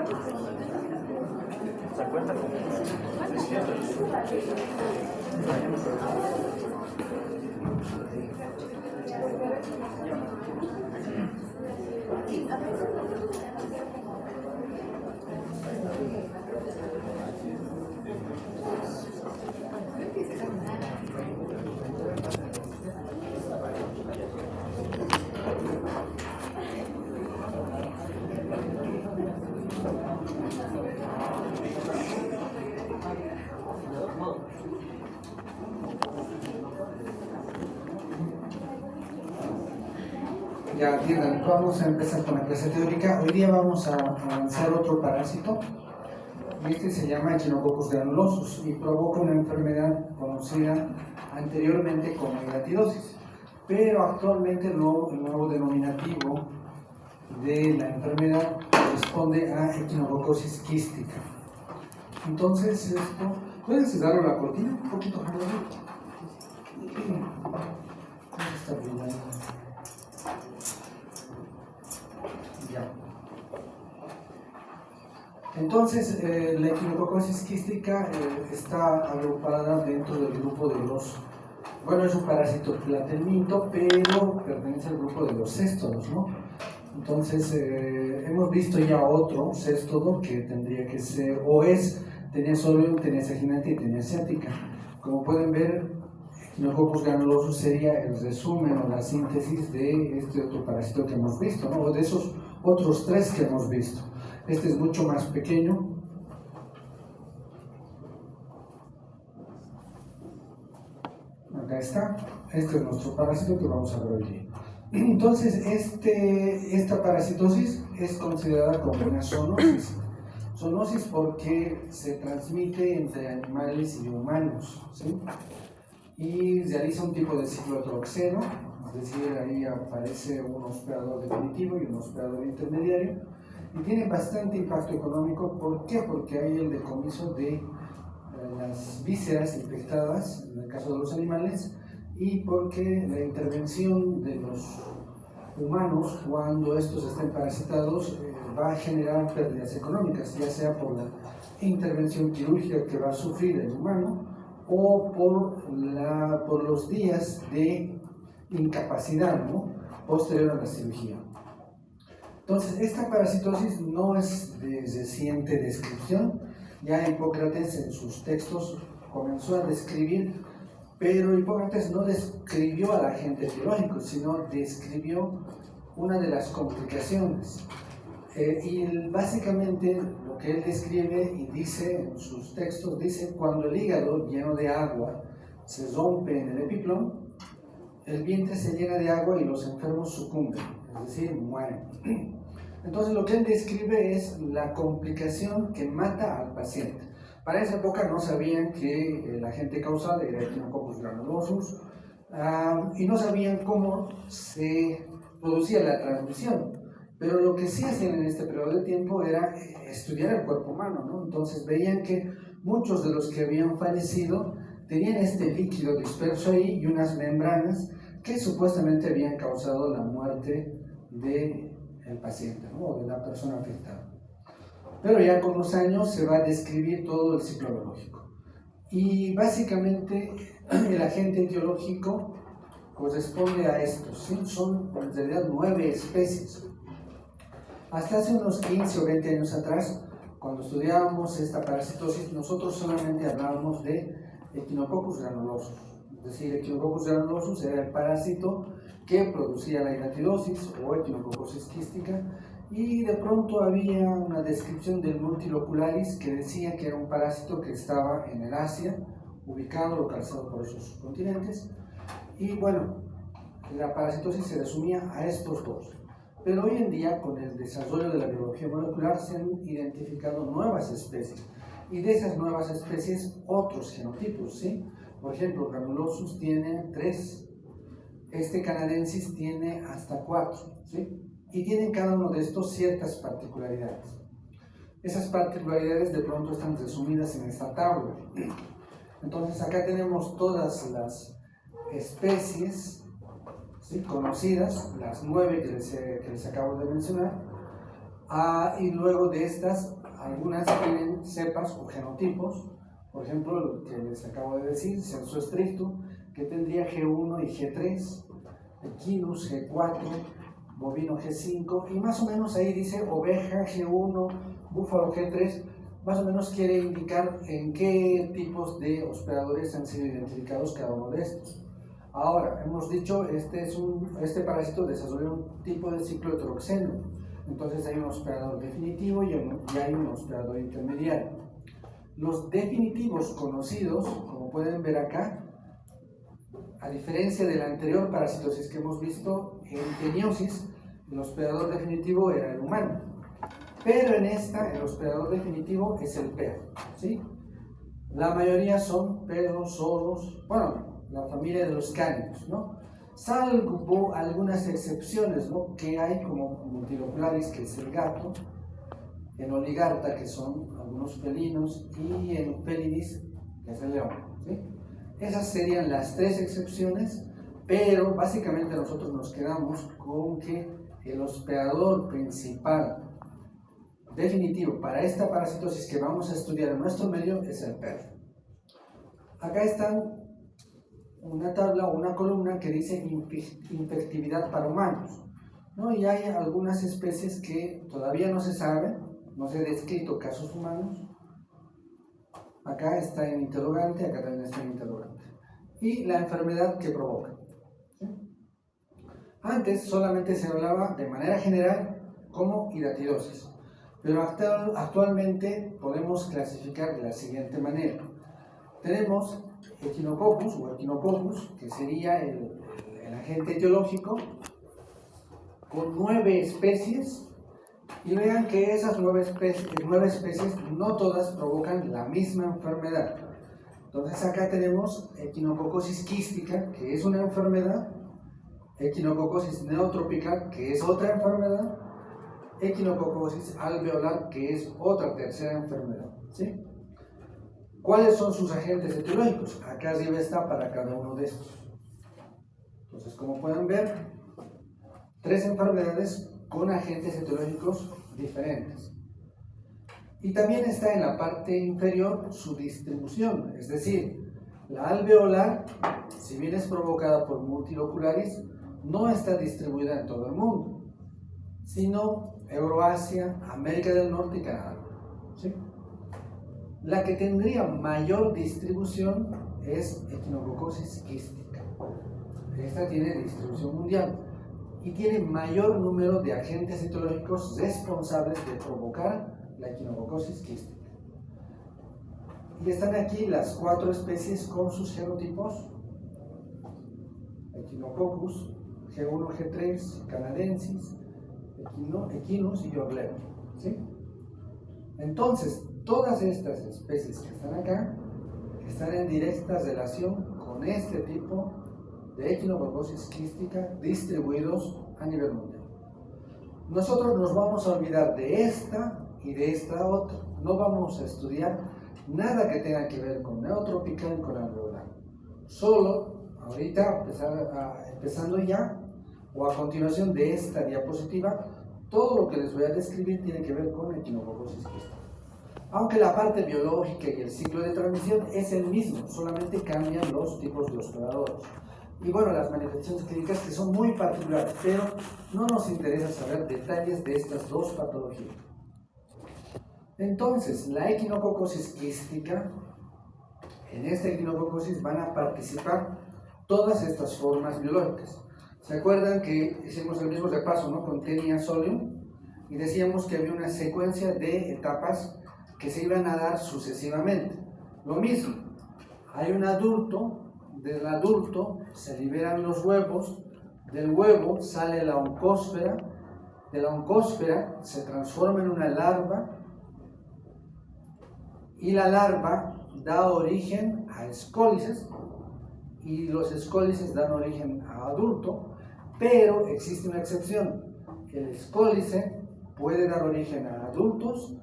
¿Se cuenta como? Ya, entiendan, vamos a empezar con la clase teórica. Hoy día vamos a avanzar otro parásito. Y este se llama Echinococcus granulosus y provoca una enfermedad conocida anteriormente como hidatidosis. Pero actualmente el nuevo denominativo de la enfermedad corresponde a echinococcosis quística. Entonces, esto, ¿puedes darle la cortina un poquito? Está brillando. Ya. Entonces, la echinococcosis quística está agrupada dentro del grupo de los, bueno, es un parásito platelminto, pero pertenece al grupo de los céstodos, ¿no? Entonces, hemos visto ya otro céstodo que tendría que ser, tenía solo tenía saginante y tenía ciática. Como pueden ver, Echinococcus granulosus sería el resumen o la síntesis de este otro parásito que hemos visto, ¿no? O de esos otros tres que hemos visto. Este es mucho más pequeño. Acá está. Este es nuestro parásito que vamos a ver hoy día. Entonces, esta parasitosis es considerada como una zoonosis. Zoonosis porque se transmite entre animales y humanos, ¿sí? Y realiza un tipo de ciclo heteroxeno, es decir, ahí aparece un hospedador definitivo y un hospedador intermediario, y tiene bastante impacto económico. ¿Por qué? Porque hay el decomiso de las vísceras infectadas, en el caso de los animales, y porque la intervención de los humanos, cuando estos estén parasitados, va a generar pérdidas económicas, ya sea por la intervención quirúrgica que va a sufrir el humano, o por los días de incapacidad, ¿no?, posterior a la cirugía. Entonces, esta parasitosis no es de reciente descripción. Ya Hipócrates en sus textos comenzó a describir, pero Hipócrates no describió al agente etiológico, sino describió una de las complicaciones. Y básicamente lo que él describe y dice en sus textos, dice: cuando el hígado lleno de agua se rompe en el epiplón, el vientre se llena de agua y los enfermos sucumben, es decir, mueren. Entonces lo que él describe es la complicación que mata al paciente. Para esa época no sabían que el agente causal era Echinococcus granulosus, y no sabían cómo se producía la transmisión. Pero lo que sí hacían en este periodo de tiempo era estudiar el cuerpo humano, ¿no? Entonces veían que muchos de los que habían fallecido tenían este líquido disperso ahí y unas membranas que supuestamente habían causado la muerte del paciente, ¿no?, o de la persona afectada. Pero ya con los años se va a describir todo el ciclo biológico. Y básicamente el agente etiológico corresponde a estos, ¿sí? Son en realidad 9 especies. Hasta hace unos 15 o 20 años atrás, cuando estudiábamos esta parasitosis, nosotros solamente hablábamos de Echinococcus granulosus. Es decir, Echinococcus granulosus era el parásito que producía la hidatidosis o echinococcosis quística, y de pronto había una descripción del multilocularis que decía que era un parásito que estaba en el Asia, ubicado, localizado por esos continentes, y bueno, la parasitosis se resumía a estos dos. Pero hoy en día, con el desarrollo de la biología molecular, se han identificado nuevas especies, y de esas nuevas especies otros genotipos, ¿sí? Por ejemplo, Granulosus tiene 3, este canadensis tiene hasta 4, ¿sí? Y tienen cada uno de estos ciertas particularidades. Esas particularidades de pronto están resumidas en esta tabla. Entonces acá tenemos todas las especies, ¿sí?, conocidas, las 9 que les acabo de mencionar, Y luego de estas, algunas tienen cepas o genotipos. Por ejemplo, lo que les acabo de decir, censo estricto, que tendría G1 y G3, equinus G4, bovino G5, y más o menos ahí dice oveja G1, búfalo G3, más o menos quiere indicar en qué tipos de hospedadores han sido identificados cada uno de estos. Ahora, hemos dicho, este parásito desarrolla un tipo de ciclo heteroxeno, entonces hay un hospedador definitivo y hay un hospedador intermediario. Los definitivos conocidos, como pueden ver acá, a diferencia de la anterior parasitosis que hemos visto en teniosis, el hospedador definitivo era el humano. Pero en esta, el hospedador definitivo es el perro, ¿sí? La mayoría son perros, zorros, bueno, la familia de los cánidos, ¿no? Salvo algunas excepciones, ¿no? Que hay como Multilocularis, que es el gato, en Oligarta, que son algunos felinos, y en Felidis, que es el león, ¿sí? Esas serían las tres excepciones, pero básicamente nosotros nos quedamos con que el hospedador principal definitivo para esta parasitosis que vamos a estudiar en nuestro medio es el perro. Acá están una tabla o una columna que dice infectividad para humanos, ¿no? Y hay algunas especies que todavía no se saben, no se ha descrito casos humanos. Acá está en interrogante, acá también está en interrogante. Y la enfermedad que provoca, ¿sí? Antes solamente se hablaba de manera general como hidatidosis, pero actualmente podemos clasificar de la siguiente manera. Tenemos Echinococcus o Echinococcus, que sería el agente etiológico, con 9 especies, y vean que esas 9 especies no todas provocan la misma enfermedad. Entonces acá tenemos Echinococcosis quística, que es una enfermedad, Echinococcosis neotrópica, que es otra enfermedad, Echinococcosis alveolar, que es otra tercera enfermedad, ¿sí? ¿Cuáles son sus agentes etiológicos? Acá arriba está para cada uno de estos. Entonces, como pueden ver, 3 enfermedades con agentes etiológicos diferentes. Y también está en la parte inferior su distribución, es decir, la alveolar, si bien es provocada por Multilocularis, no está distribuida en todo el mundo, sino Euroasia, América del Norte y Canadá, ¿sí? La que tendría mayor distribución es Echinococcosis quística. Esta tiene distribución mundial y tiene mayor número de agentes etiológicos responsables de provocar la Echinococcosis quística. Y están aquí las 4 especies con sus genotipos: Echinococcus, G1, G3, canadensis, Equinus y Orleo, ¿sí? Entonces, todas estas especies que están acá están en directa relación con este tipo de Echinococcosis quística distribuidos a nivel mundial. Nosotros nos vamos a olvidar de esta y de esta otra. No vamos a estudiar nada que tenga que ver con neotropical y con alveolar. Solo ahorita, empezando ya, o a continuación de esta diapositiva, todo lo que les voy a describir tiene que ver con Echinococcosis quística. Aunque la parte biológica y el ciclo de transmisión es el mismo, solamente cambian los tipos de hospedadores. Y bueno, las manifestaciones clínicas que son muy particulares, pero no nos interesa saber detalles de estas 2 patologías. Entonces, la Echinococcosis quística, en esta Echinococcosis van a participar todas estas formas biológicas. ¿Se acuerdan que hicimos el mismo repaso, ¿no? Con Taenia solium, y decíamos que había una secuencia de etapas que se iban a dar sucesivamente? Lo mismo, hay un adulto, del adulto se liberan los huevos, del huevo sale la oncósfera, de la oncósfera se transforma en una larva, y la larva da origen a escólices, y los escólices dan origen a adulto, pero existe una excepción: el escólice puede dar origen a adultos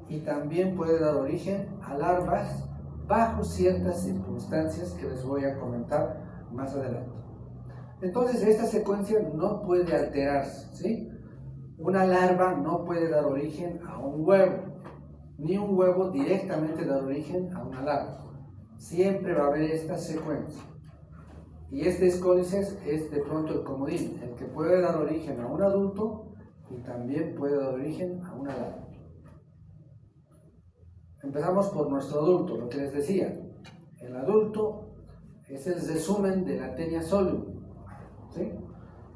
y también puede dar origen a larvas bajo ciertas circunstancias que les voy a comentar más adelante. Entonces esta secuencia no puede alterarse, ¿sí? una larva no puede dar origen a un huevo, ni un huevo directamente dar origen a una larva. Siempre va a haber esta secuencia. Y este escólices es de pronto el comodín, el que puede dar origen a un adulto y también puede dar origen a una larva. Empezamos por nuestro adulto, lo que les decía. El adulto es el resumen de la Taenia solium, ¿sí?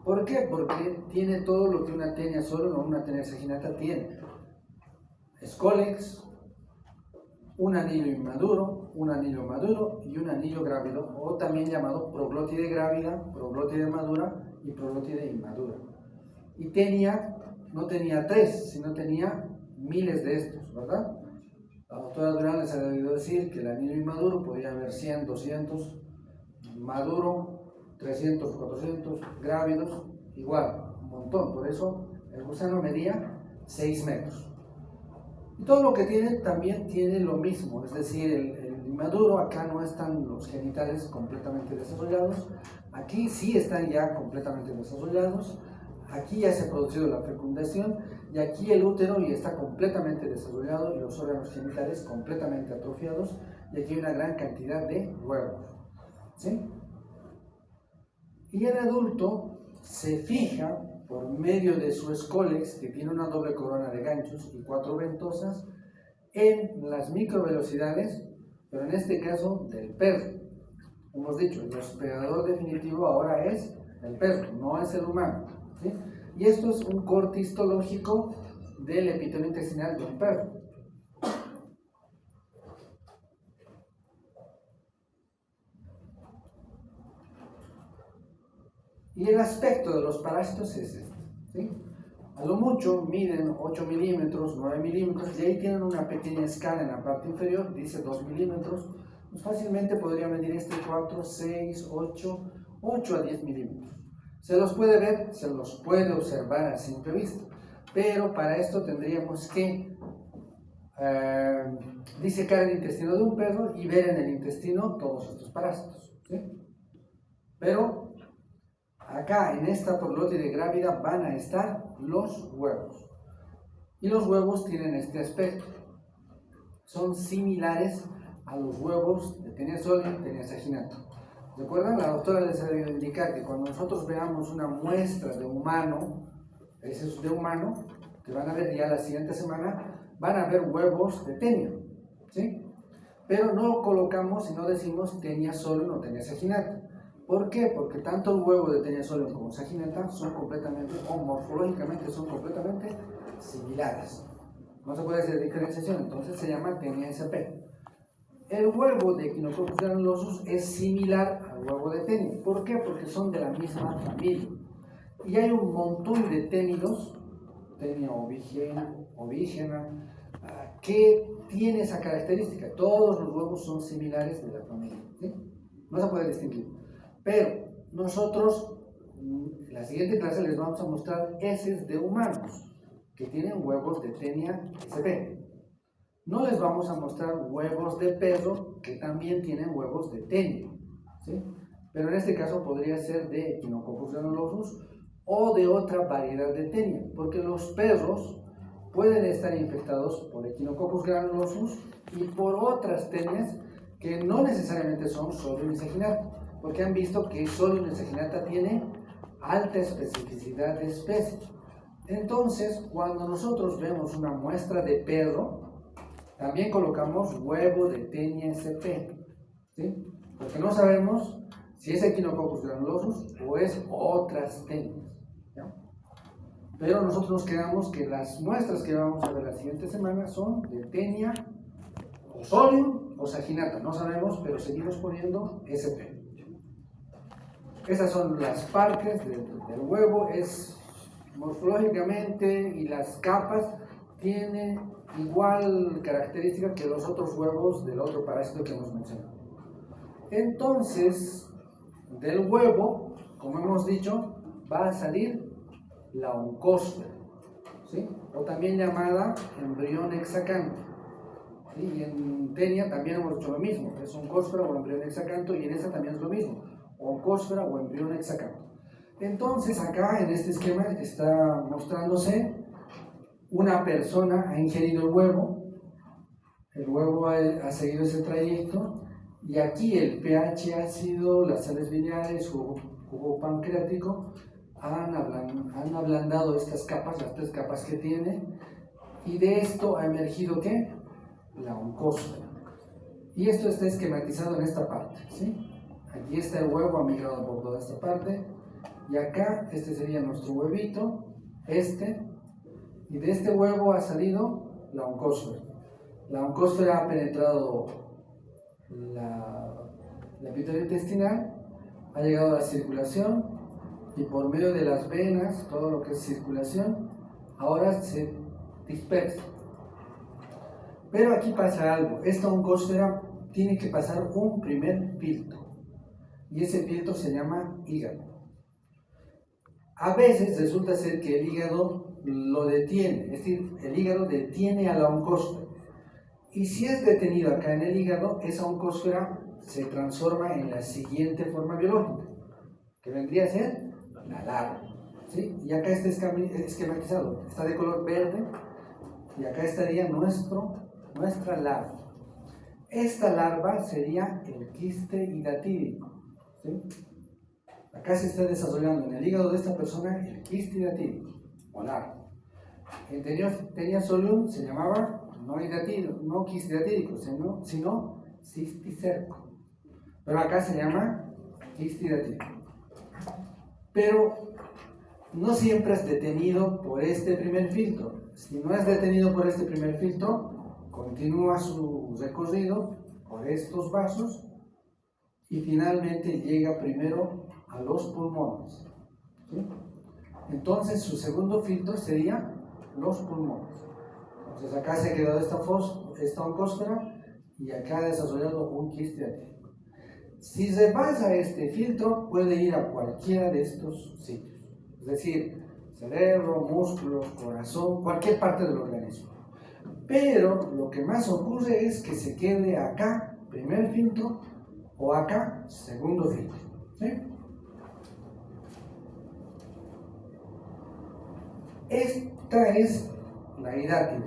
¿Por qué? Porque tiene todo lo que una Taenia solium o una Taenia saginata tiene. Escólex, un anillo inmaduro, un anillo maduro y un anillo grávido, o también llamado proglótide grávida, proglótide madura y proglótide inmadura. Y Taenia no tenía 3, sino tenía miles de estos, ¿verdad? La doctora Durán les ha debido decir que el anillo inmaduro podía haber 100, 200, maduro 300, 400, grávidos igual, un montón. Por eso el gusano medía 6 metros. Y todo lo que tiene también tiene lo mismo, es decir, el inmaduro, acá no están los genitales completamente desarrollados, aquí sí están ya completamente desarrollados, aquí ya se ha producido la fecundación y aquí el útero ya está completamente desarrollado y los órganos genitales completamente atrofiados y aquí hay una gran cantidad de huevos, ¿sí? Y el adulto se fija por medio de su escólex, que tiene una doble corona de ganchos y 4 ventosas, en las microvelocidades, pero en este caso del perro. Hemos dicho, el hospedador definitivo ahora es el perro, no es el humano, ¿sí? Y esto es un corte histológico del epitelio intestinal de un perro. Y el aspecto de los parásitos es este, ¿sí? A lo mucho miden 8 milímetros, 9 milímetros, y ahí tienen una pequeña escala en la parte inferior, dice 2 milímetros. Pues fácilmente podría medir este 4, 6, 8 a 10 milímetros. Se los puede ver, se los puede observar a simple vista, pero para esto tendríamos que disecar el intestino de un perro y ver en el intestino todos estos parásitos, ¿sí? Pero acá en esta proglótide grávida van a estar los huevos. Y los huevos tienen este aspecto. Son similares a los huevos de Taenia solium y Taenia saginata. ¿Recuerdan? La doctora les ha debido indicar que cuando nosotros veamos una muestra de humano, ese es de humano, que van a ver ya la siguiente semana, van a ver huevos de Taenia, ¿sí? Pero no lo colocamos y no decimos Taenia solium o Taenia saginata. ¿Por qué? Porque tanto el huevo de Taenia solium como saginata son completamente, o morfológicamente son completamente similares. No se puede hacer diferenciación, entonces se llama Taenia SP. El huevo de Echinococcus granulosus es similar al huevo de Taenia. ¿Por qué? Porque son de la misma familia. Y hay un montón de ténidos, Taenia ovígena, que tiene esa característica. Todos los huevos son similares de la familia, ¿sí? No se puede distinguir. Pero nosotros, en la siguiente clase les vamos a mostrar heces de humanos que tienen huevos de Taenia SP. No les vamos a mostrar huevos de perro que también tienen huevos de Taenia, ¿sí? Pero en este caso podría ser de Echinococcus granulosus o de otra variedad de Taenia, porque los perros pueden estar infectados por Echinococcus granulosus y por otras Taenias que no necesariamente son solium y saginata, porque han visto que solium y saginata tiene alta especificidad de especie. Entonces, cuando nosotros vemos una muestra de perro, también colocamos huevo de Taenia SP, ¿sí? Porque no sabemos si es Echinococcus granulosus o es otras Taenias, ¿ya? Pero nosotros nos quedamos que las muestras que vamos a ver la siguiente semana son de Taenia o solium o saginata, no sabemos, pero seguimos poniendo SP. Esas son las partes del huevo, es morfológicamente y las capas tienen igual característica que los otros huevos del otro parásito que hemos mencionado. Entonces, del huevo, como hemos dicho, va a salir la oncósfera, ¿sí? O también llamada embrión hexacanto, ¿sí? Y en Taenia también hemos dicho lo mismo, es oncósfera o embrión hexacanto, y en esta también es lo mismo, oncósfera o embrión hexacanto. Entonces acá en este esquema está mostrándose una persona ha ingerido el huevo ha seguido ese trayecto y aquí el pH ácido, las sales biliares, jugo pancreático han ablandado estas capas, las 3 capas que tiene, y de esto ha emergido ¿qué? La oncósfera. Y esto está esquematizado en esta parte, ¿sí? Aquí está el huevo, ha migrado por toda esta parte, y acá este sería nuestro huevito, y de este huevo ha salido la oncósfera. La oncósfera ha penetrado la epitelio intestinal, ha llegado a la circulación, y por medio de las venas, todo lo que es circulación, ahora se dispersa. Pero aquí pasa algo, esta oncósfera tiene que pasar un primer filtro, y ese filtro se llama hígado. A veces resulta ser que el hígado lo detiene, es decir, el hígado detiene a la oncósfera. Y si es detenido acá en el hígado, esa oncósfera se transforma en la siguiente forma biológica, que vendría a ser la larva, ¿sí? Y acá está esquematizado, está de color verde, y acá estaría nuestra larva. Esta larva sería el quiste hidatídico, ¿sí? Acá se está desarrollando en el hígado de esta persona el quiste hidatídico, o larva. En Teniasolium se llamaba no quiste hidatídico, sino cisticerco. Pero acá se llama quiste hidatídico. Pero no siempre es detenido por este primer filtro. Si no es detenido por este primer filtro, continúa su recorrido por estos vasos y finalmente llega primero a los pulmones, ¿sí? Entonces su segundo filtro sería los pulmones. Entonces acá se ha quedado esta oncósfera y acá ha desarrollado un quiste hidatídico. Si rebasa este filtro, puede ir a cualquiera de estos sitios, es decir, cerebro, músculos, corazón, cualquier parte del organismo. Pero lo que más ocurre es que se quede acá, primer filtro, o acá, segundo filtro, ¿sí? Esta es la hidátide,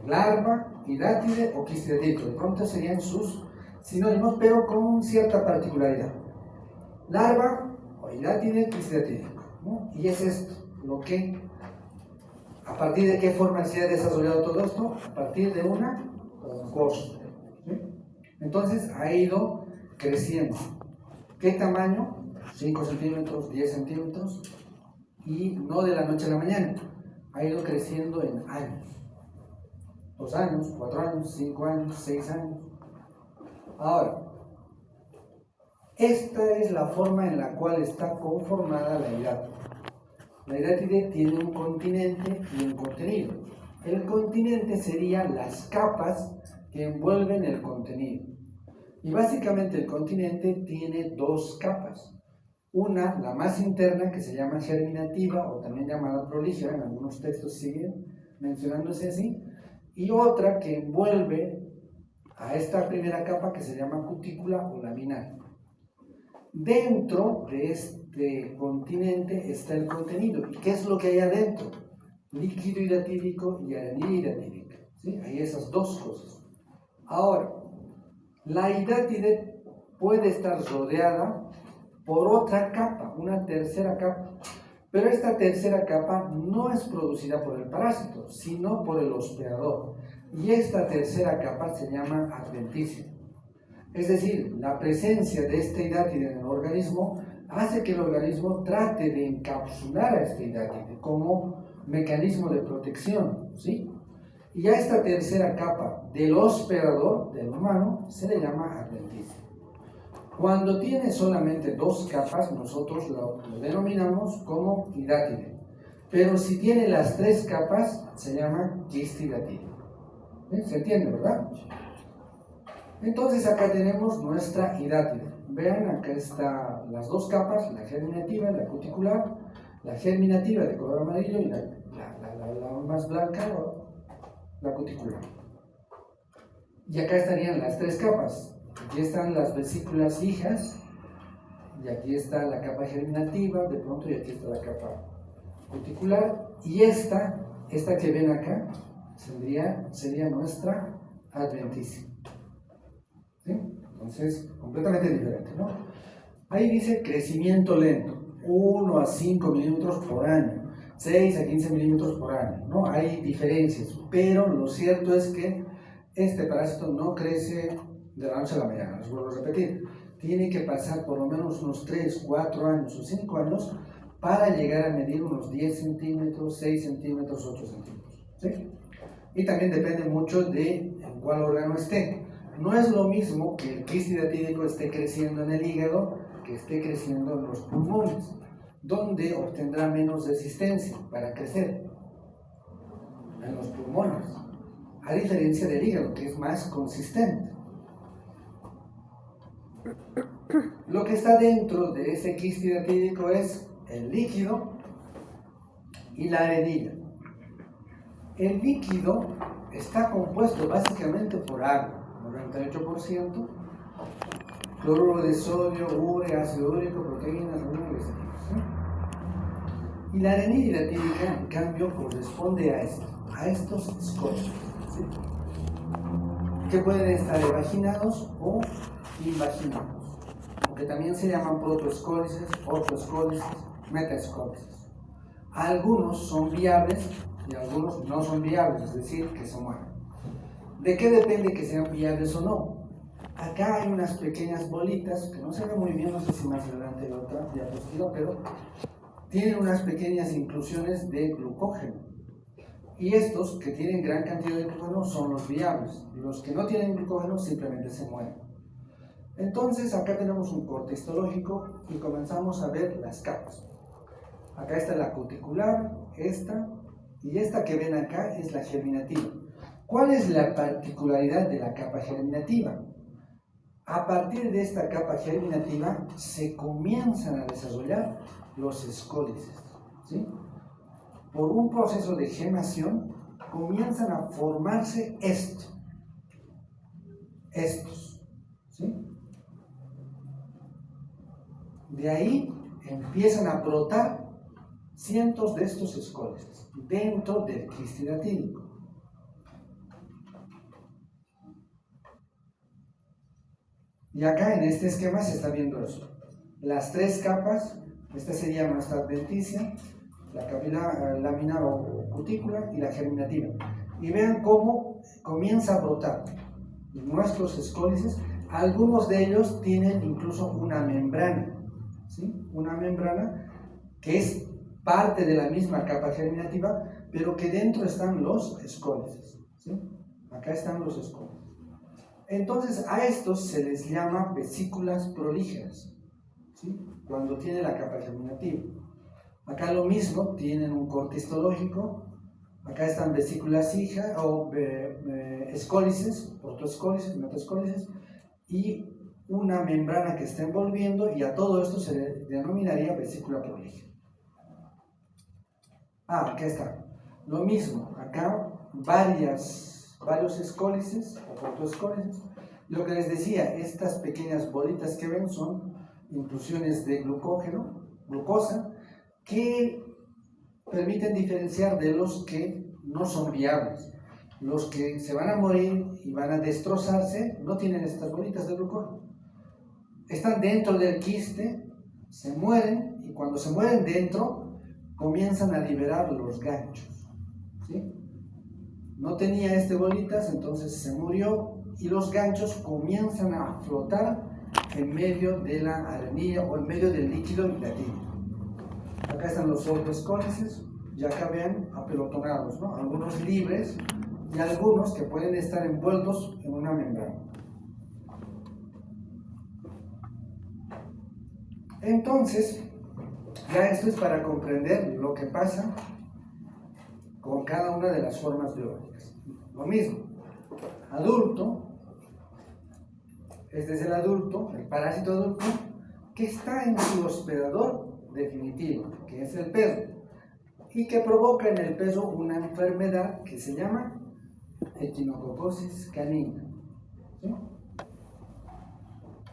larva, hidátide o quiste hidatídico. De pronto serían sus sinónimos, pero con cierta particularidad. Larva o hidátide, quiste hidatídico, ¿no? Y es esto, lo que, ¿a partir de qué forma se ha desarrollado todo esto? A partir de una oncósfera, ¿sí? Entonces ha ido creciendo. ¿Qué tamaño? 5 centímetros, 10 centímetros, y no de la noche a la mañana. Ha ido creciendo en años. 2 años, 4 años, 5 años, 6 años. Ahora, esta es la forma en la cual está conformada la hidátide. La hidátide tiene un continente y un contenido. El continente serían las capas que envuelven el contenido. Y básicamente el continente tiene 2 capas. Una, la más interna, que se llama germinativa o también llamada prolígera, en algunos textos siguen mencionándose así, y otra que envuelve a esta primera capa que se llama cutícula o laminar. Dentro de este continente está el contenido. ¿Y qué es lo que hay adentro? Líquido hidatídico y arenilla hidatídica, ¿sí? Hay esas 2 cosas. Ahora, la hidátide puede estar rodeada por otra capa, una tercera capa, pero esta tercera capa no es producida por el parásito, sino por el hospedador, y esta tercera capa se llama adventicia. Es decir, la presencia de esta hidátide en el organismo hace que el organismo trate de encapsular a esta hidátide como mecanismo de protección, ¿sí? Y a esta tercera capa del hospedador, del humano, se le llama adventicia. Cuando tiene solamente 2 capas, nosotros lo denominamos como hidátide. Pero si tiene las 3 capas, se llama quiste hidatídico. ¿Sí? ¿Se entiende, verdad? Entonces acá tenemos nuestra hidátide. Vean, acá están las 2 capas, la germinativa y la cuticular. La germinativa de color amarillo y la más blanca, la cuticular. Y acá estarían las 3 capas. Aquí están las vesículas hijas y aquí está la capa germinativa, de pronto, y aquí está la capa cuticular, y esta que ven acá sería nuestra adventicia. ¿Sí? Entonces, completamente diferente, ¿no? Ahí dice crecimiento lento, 1 a 5 milímetros por año, 6 a 15 milímetros por año, ¿no? Hay diferencias, pero lo cierto es que este parásito no crece de la noche a la mañana, les vuelvo a repetir. Tiene que pasar por lo menos unos 3, 4 años o 5 años para llegar a medir unos 10 centímetros, 6 centímetros, 8 centímetros, ¿sí? Y también depende mucho de en cuál órgano esté. No es lo mismo que el quiste hidratídico esté creciendo en el hígado que esté creciendo en los pulmones, donde obtendrá menos resistencia para crecer en los pulmones, a diferencia del hígado, que es más consistente. Lo que está dentro de ese quiste hidratídico es el líquido y la arenilla. El líquido está compuesto básicamente por agua, 98%, cloruro de sodio, urea, ácido úrico, proteínas, aminoglicerinas, ¿sí? Y la arenilla hidratídica, en cambio, corresponde a estos escollos, ¿sí? Que pueden estar evaginados o invaginados, que también se llaman protoescólices, ortoescólices, metaescólices. Algunos son viables y algunos no son viables, es decir, que se mueren. ¿De qué depende que sean viables o no? Acá hay unas pequeñas bolitas, que no se ve muy bien, no sé si más adelante hay otra diapositiva, pero tienen unas pequeñas inclusiones de glucógeno. Y estos que tienen gran cantidad de glucógeno son los viables, y los que no tienen glucógeno simplemente se mueren. Entonces acá tenemos un corte histológico y comenzamos a ver las capas. Acá está la cuticular, esta, y esta que ven acá es la germinativa. ¿Cuál es la particularidad de la capa germinativa? A partir de esta capa germinativa se comienzan a desarrollar los escólices, ¿sí? Por un proceso de gemación comienzan a formarse estos, ¿sí? De ahí empiezan a brotar cientos de estos escólices dentro del quiste hidratídico. Y acá en este esquema se está viendo eso. Las tres capas, esta sería nuestra adventicia, la capa laminar o cutícula y la germinativa. Y vean cómo comienza a brotar nuestros escólices. Algunos de ellos tienen incluso una membrana, ¿sí? Una membrana que es parte de la misma capa germinativa, pero que dentro están los escólices, ¿sí? Acá están los escólices. Entonces a estos se les llama vesículas prolígeras, ¿sí? Cuando tiene la capa germinativa. Acá lo mismo, tienen un corte histológico. Acá están vesículas hijas o escólices, protoescólices, metaescólices, y una membrana que está envolviendo, y a todo esto se le denominaría vesícula prolígera. Acá está. Lo mismo, acá varios escólices o protoescólices. Lo que les decía, estas pequeñas bolitas que ven son inclusiones de glucosa, que permiten diferenciar de los que no son viables. Los que se van a morir y van a destrozarse no tienen estas bolitas de glucógeno. Están dentro del quiste, se mueren, y cuando se mueren dentro comienzan a liberar los ganchos, ¿sí? No tenía bolitas, entonces se murió, y los ganchos comienzan a flotar en medio de la arenilla o en medio del líquido hidratídico. Acá están los ortoescólices, y acá ven apelotonados, ¿no? Algunos libres y algunos que pueden estar envueltos en una membrana. Entonces, ya esto es para comprender lo que pasa con cada una de las formas biológicas. Lo mismo, adulto, este es el adulto, el parásito adulto, que está en su hospedador definitivo, que es el perro, y que provoca en el perro una enfermedad que se llama echinococosis canina, ¿sí?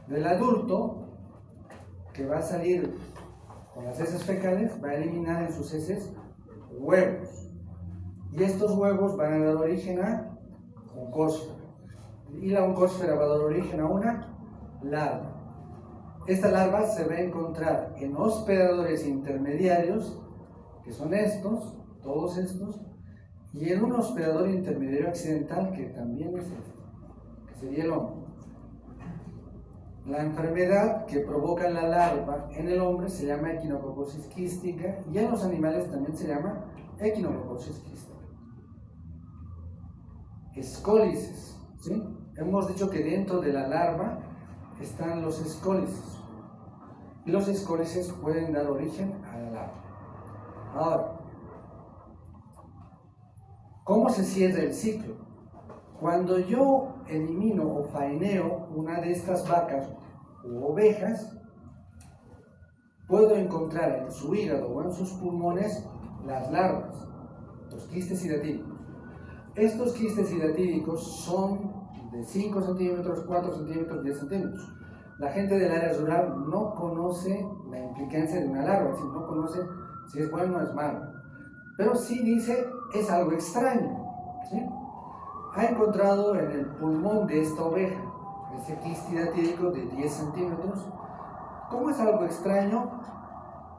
Del adulto, que va a salir con las heces fecales va a eliminar en sus heces huevos. Y estos huevos van a dar origen a oncósfera. Y la oncósfera va a dar origen a una larva. Esta larva se va a encontrar en hospedadores intermediarios, que son estos, todos estos, y en un hospedador intermediario accidental, que también es este, que sería el hombre. La enfermedad que provoca la larva en el hombre se llama equinococosis quística y en los animales también se llama equinococosis quística. Escólices, ¿sí? Hemos dicho que dentro de la larva están los escólices y los escólices pueden dar origen a la larva. Ahora, ¿cómo se cierra el ciclo? Cuando yo elimino o faeneo una de estas vacas u ovejas, puedo encontrar en su hígado o en sus pulmones las larvas, los quistes hidatídicos. Estos quistes hidatídicos son de 5 centímetros, 4 centímetros, 10 centímetros. La gente del área rural no conoce la implicancia de una larva, es decir, no conoce si es bueno o es malo, pero sí dice es algo extraño, ¿sí? Ha encontrado en el pulmón de esta oveja ese quiste hidatídico de 10 centímetros. ¿Cómo es algo extraño?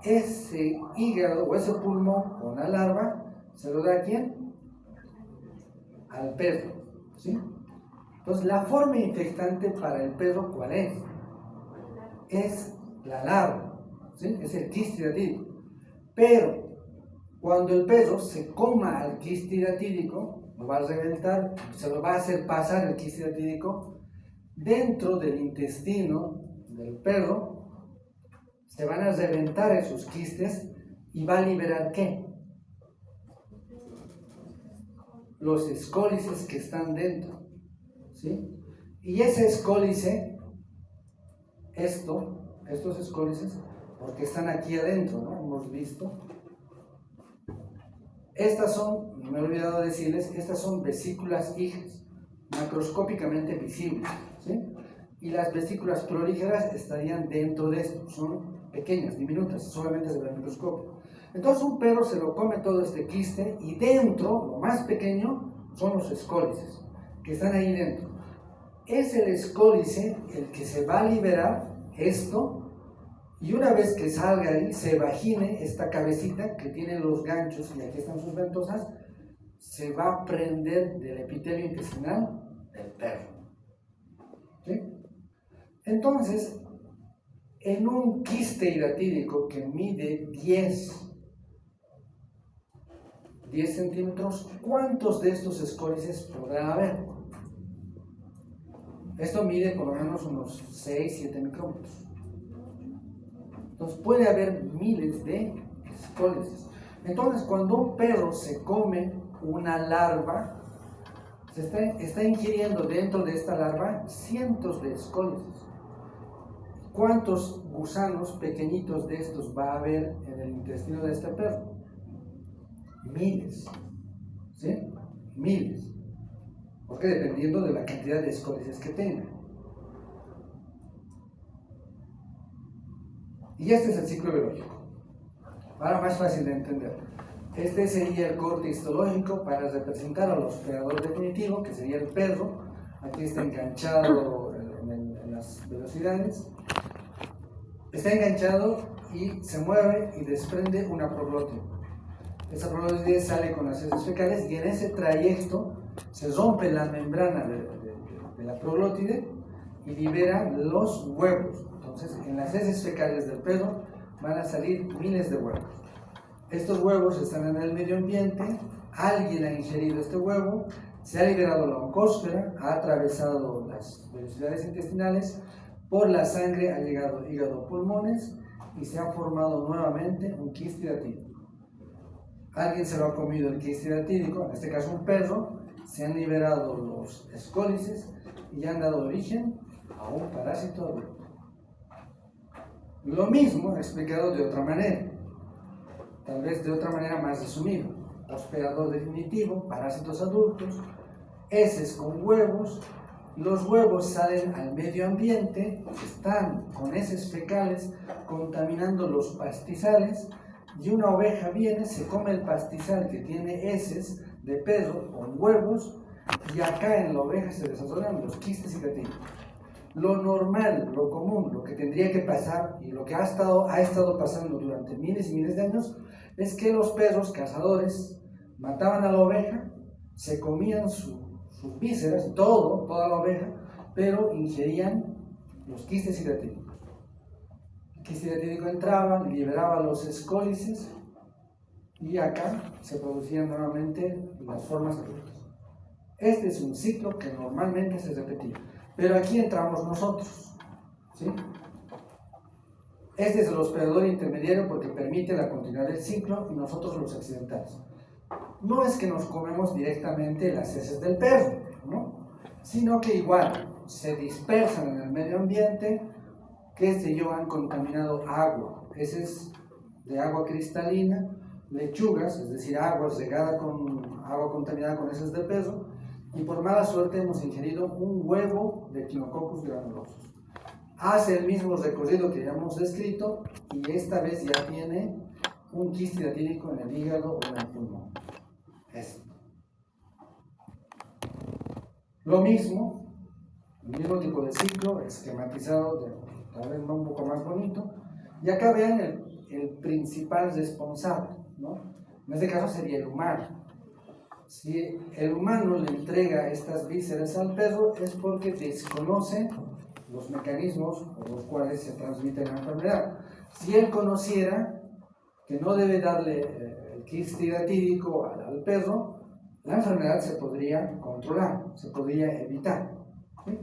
Ese hígado o ese pulmón con la larva se lo da ¿a quién? Al perro, ¿sí? Entonces, la forma infectante para el perro, ¿cuál es? Es la larva, ¿sí? Es el quiste hidatídico. Pero cuando el perro se coma al quiste hidatídico, lo va a reventar, se lo va a hacer pasar el quiste hidatídico dentro del intestino del perro, se van a reventar esos quistes y va a liberar ¿qué? Los escólices que están dentro, ¿sí? Y ese escólice, estos escólices, porque están aquí adentro, ¿no? Hemos visto. Estas son, me he olvidado decirles, estas son vesículas hijas, macroscópicamente visibles, ¿sí? Y las vesículas prolígeras estarían dentro de esto, son pequeñas, diminutas, solamente se ve el microscopio. Entonces un perro se lo come todo este quiste y dentro, lo más pequeño, son los escólices, que están ahí dentro. Es el escólice el que se va a liberar esto, y una vez que salga ahí, se vagine esta cabecita que tiene los ganchos, y aquí están sus ventosas, se va a prender del epitelio intestinal del perro, ¿sí? Entonces, en un quiste hidatídico que mide 10 centímetros, ¿cuántos de estos escólices podrá haber? Esto mide por lo menos unos 6-7 micrómetros. Entonces puede haber miles de escólices. Entonces cuando un perro se come una larva, se está ingiriendo dentro de esta larva cientos de escólices. ¿Cuántos gusanos pequeñitos de estos va a haber en el intestino de este perro? Miles, ¿sí? Miles. Porque dependiendo de la cantidad de escólices que tenga. Y este es el ciclo biológico. Ahora más fácil de entender. Este sería el corte histológico para representar al hospedador definitivo, que sería el perro. Aquí está enganchado en las velocidades. Está enganchado y se mueve y desprende una proglótida. Esa proglótida sale con las heces fecales y en ese trayecto se rompe la membrana de la proglótida y libera los huevos. Entonces, en las heces fecales del perro van a salir miles de huevos. Estos huevos están en el medio ambiente, alguien ha ingerido este huevo, se ha liberado la oncósfera, ha atravesado las velocidades intestinales, por la sangre ha llegado hígado, pulmones y se ha formado nuevamente un quiste hidatídico. Alguien se lo ha comido el quiste hidatídico, en este caso un perro, se han liberado los escólices y han dado origen a un parásito adulto. Lo mismo explicado de otra manera, tal vez de otra manera más resumida. Hospedador definitivo, parásitos adultos, heces con huevos, los huevos salen al medio ambiente, están con heces fecales contaminando los pastizales, y una oveja viene, se come el pastizal que tiene heces de perro con huevos, y acá en la oveja se desarrollan los quistes hidratídicos. Lo normal, lo común, lo que tendría que pasar y lo que ha estado pasando durante miles y miles de años es que los perros cazadores mataban a la oveja, se comían sus vísceras, toda la oveja, pero ingerían los quistes hidratídicos. El quiste hidratídico entraba, liberaba los escólices y acá se producían nuevamente las formas adultas. Este es un ciclo que normalmente se repetía. Pero aquí entramos nosotros, ¿sí? Este es el hospedador intermediario porque permite la continuidad del ciclo y nosotros los accidentales. No es que nos comemos directamente las heces del perro, ¿no? Sino que igual se dispersan en el medio ambiente, qué sé yo, han contaminado agua, heces de agua cristalina, lechugas, es decir, agua regada con agua contaminada con heces de perro, y por mala suerte hemos ingerido un huevo de Echinococcus granulosus. Hace el mismo recorrido que ya hemos descrito y esta vez ya tiene un quiste hidratídico en el hígado o en el pulmón. Esto. Lo mismo, el mismo tipo de ciclo, esquematizado, tal vez un poco más bonito. Y acá vean el principal responsable, ¿no? En este caso sería el humano. Si el humano le entrega estas vísceras al perro es porque desconoce los mecanismos por los cuales se transmite la enfermedad. Si él conociera que no debe darle el quiste hidratídico al perro, la enfermedad se podría controlar, se podría evitar, ¿sí?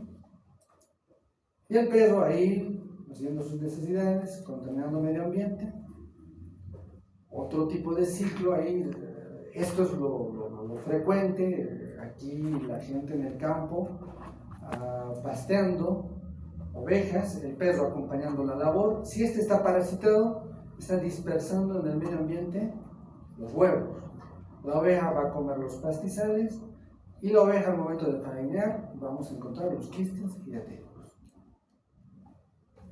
Y el perro ahí haciendo sus necesidades, contaminando el medio ambiente. Otro tipo de ciclo ahí, esto es lo frecuente, aquí la gente en el campo pasteando ovejas, el perro acompañando la labor. Si este está parasitado, está dispersando en el medio ambiente los huevos. La oveja va a comer los pastizales y la oveja al momento de faenar vamos a encontrar los quistes hidratídicos.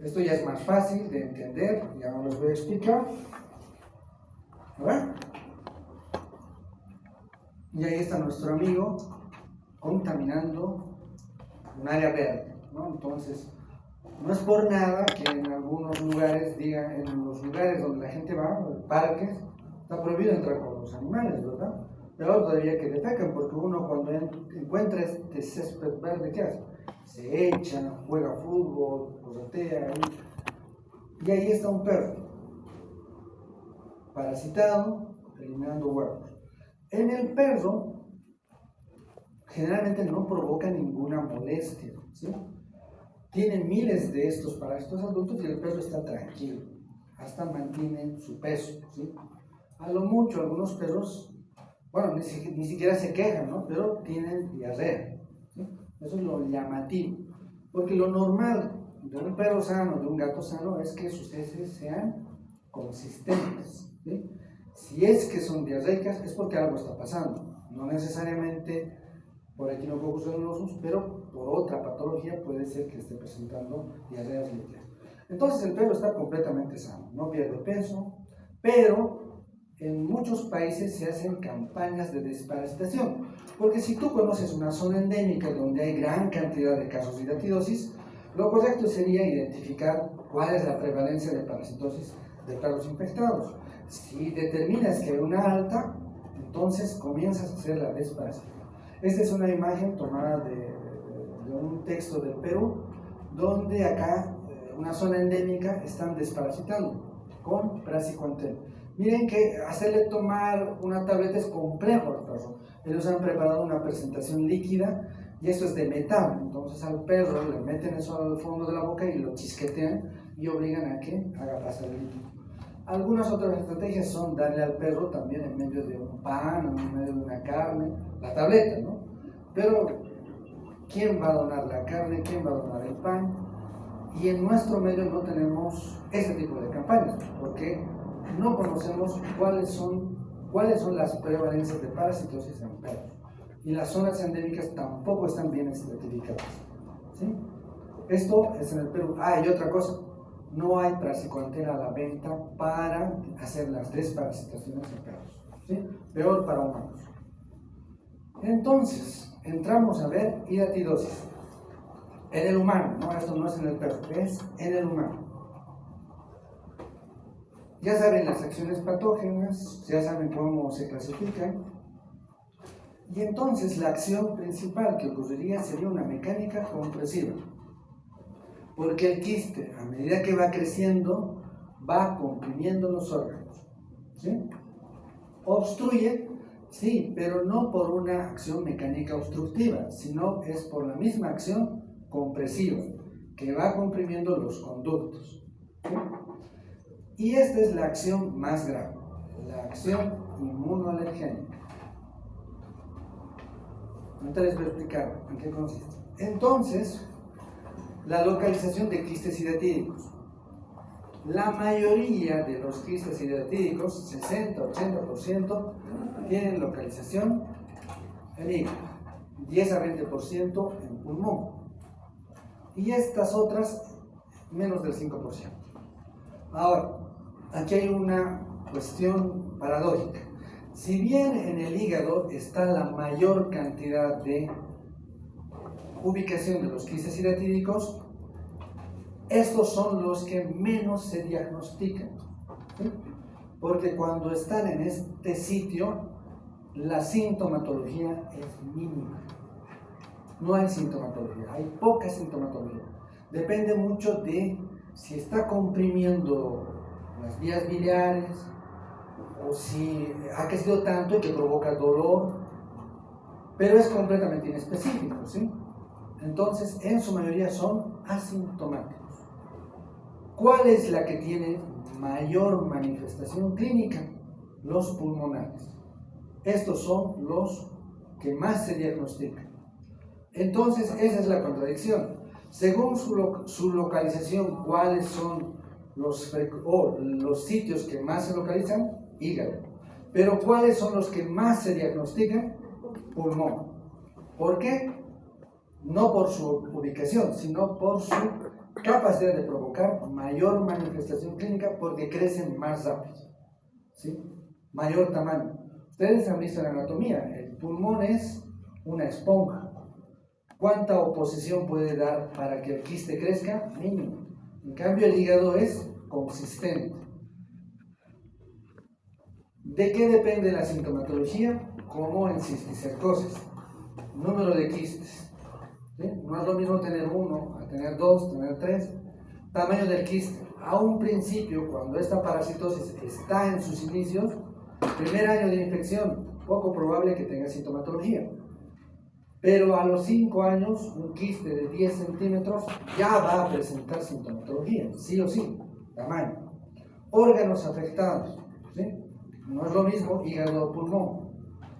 Esto ya es más fácil de entender, ya no los voy a explicar. ¿A ver? Y ahí está nuestro amigo contaminando un área verde, ¿no? Entonces, no es por nada que en algunos lugares digan, en los lugares donde la gente va, parques, está prohibido entrar con los animales, ¿verdad? Pero todavía que defecan, porque uno cuando encuentra este césped verde, ¿qué hace? Se echa, juega fútbol, corretea, y ahí está un perro parasitado, eliminando huevos. En el perro, generalmente no provoca ninguna molestia, ¿sí? Tiene miles de estos parásitos adultos y el perro está tranquilo, hasta mantiene su peso, ¿sí? A lo mucho, algunos perros, bueno, ni siquiera se quejan, ¿no? Pero tienen diarrea, ¿sí? Eso es lo llamativo, porque lo normal de un perro sano, de un gato sano, es que sus heces sean consistentes, ¿sí? Si es que son diarreicas, es porque algo está pasando, no necesariamente por Echinococcus granulosus, pero por otra patología puede ser que esté presentando diarreas líquidas. Entonces el perro está completamente sano, no pierde peso, pero en muchos países se hacen campañas de desparasitación, porque si tú conoces una zona endémica donde hay gran cantidad de casos de hidatidosis, lo correcto sería identificar cuál es la prevalencia de parasitosis de perros infectados. Si determinas que hay una alta, entonces comienzas a hacer la desparasitación. Esta es una imagen tomada de un texto del Perú, donde acá, una zona endémica, están desparasitando con praziquantel. Miren que hacerle tomar una tableta es complejo al perro. Ellos han preparado una presentación líquida y esto es de metal. Entonces al perro le meten eso al fondo de la boca y lo chisquetean y obligan a que haga pasar el líquido. Algunas otras estrategias son darle al perro también en medio de un pan, en medio de una carne, la tableta, ¿no? Pero, ¿quién va a donar la carne? ¿Quién va a donar el pan? Y en nuestro medio no tenemos ese tipo de campañas, porque no conocemos cuáles son las prevalencias de parasitosis en perros. Y las zonas endémicas tampoco están bien estratificadas. ¿sí? Esto es en el Perú. Ah, y otra cosa, no hay praziquantel a la venta para hacer las desparasitaciones en perros, ¿sí? Peor para humanos. Entonces, entramos a ver hidatidosis. En el humano, no, esto no es en el perro, es en el humano. Ya saben las acciones patógenas, ya saben cómo se clasifican. Y entonces la acción principal que ocurriría sería una mecánica compresiva. Porque el quiste, a medida que va creciendo, va comprimiendo los órganos, ¿sí? Obstruye, sí, pero no por una acción mecánica obstructiva, sino es por la misma acción compresiva, que va comprimiendo los conductos, ¿sí? Y esta es la acción más grave, la acción inmunoalergénica. Ahorita les voy a explicar en qué consiste. Entonces, la localización de quistes hidatídicos. La mayoría de los quistes hidatídicos, 60-80%, tienen localización en hígado, 10 a 20% en pulmón. Y estas otras, menos del 5%. Ahora, aquí hay una cuestión paradójica. Si bien en el hígado está la mayor cantidad de ubicación de los quistes hidatídicos, estos son los que menos se diagnostican, ¿sí? Porque cuando están en este sitio, la sintomatología es mínima. No hay sintomatología, hay poca sintomatología. Depende mucho de si está comprimiendo las vías biliares o si ha crecido tanto que provoca dolor, pero es completamente inespecífico, ¿sí? Entonces, en su mayoría son asintomáticos. ¿Cuál es la que tiene mayor manifestación clínica? Los pulmonares. Estos son los que más se diagnostican. Entonces, esa es la contradicción. Según su localización, ¿cuáles son los sitios que más se localizan? Hígado. Pero ¿cuáles son los que más se diagnostican? Pulmón. ¿Por qué? No por su ubicación, sino por su capacidad de provocar mayor manifestación clínica porque crecen más rápido, ¿sí? Mayor tamaño. Ustedes han visto en la anatomía, el pulmón es una esponja. ¿Cuánta oposición puede dar para que el quiste crezca? Mínimo. En cambio, el hígado es consistente. ¿De qué depende la sintomatología? Como en cisticercosis. Número de quistes. ¿Sí? No es lo mismo tener uno, a tener dos, tener tres. Tamaño del quiste. A un principio, cuando esta parasitosis está en sus inicios, primer año de infección, poco probable que tenga sintomatología. Pero a los 5 años, un quiste de 10 centímetros ya va a presentar sintomatología, sí o sí, tamaño. Órganos afectados, ¿sí? No es lo mismo hígado o pulmón,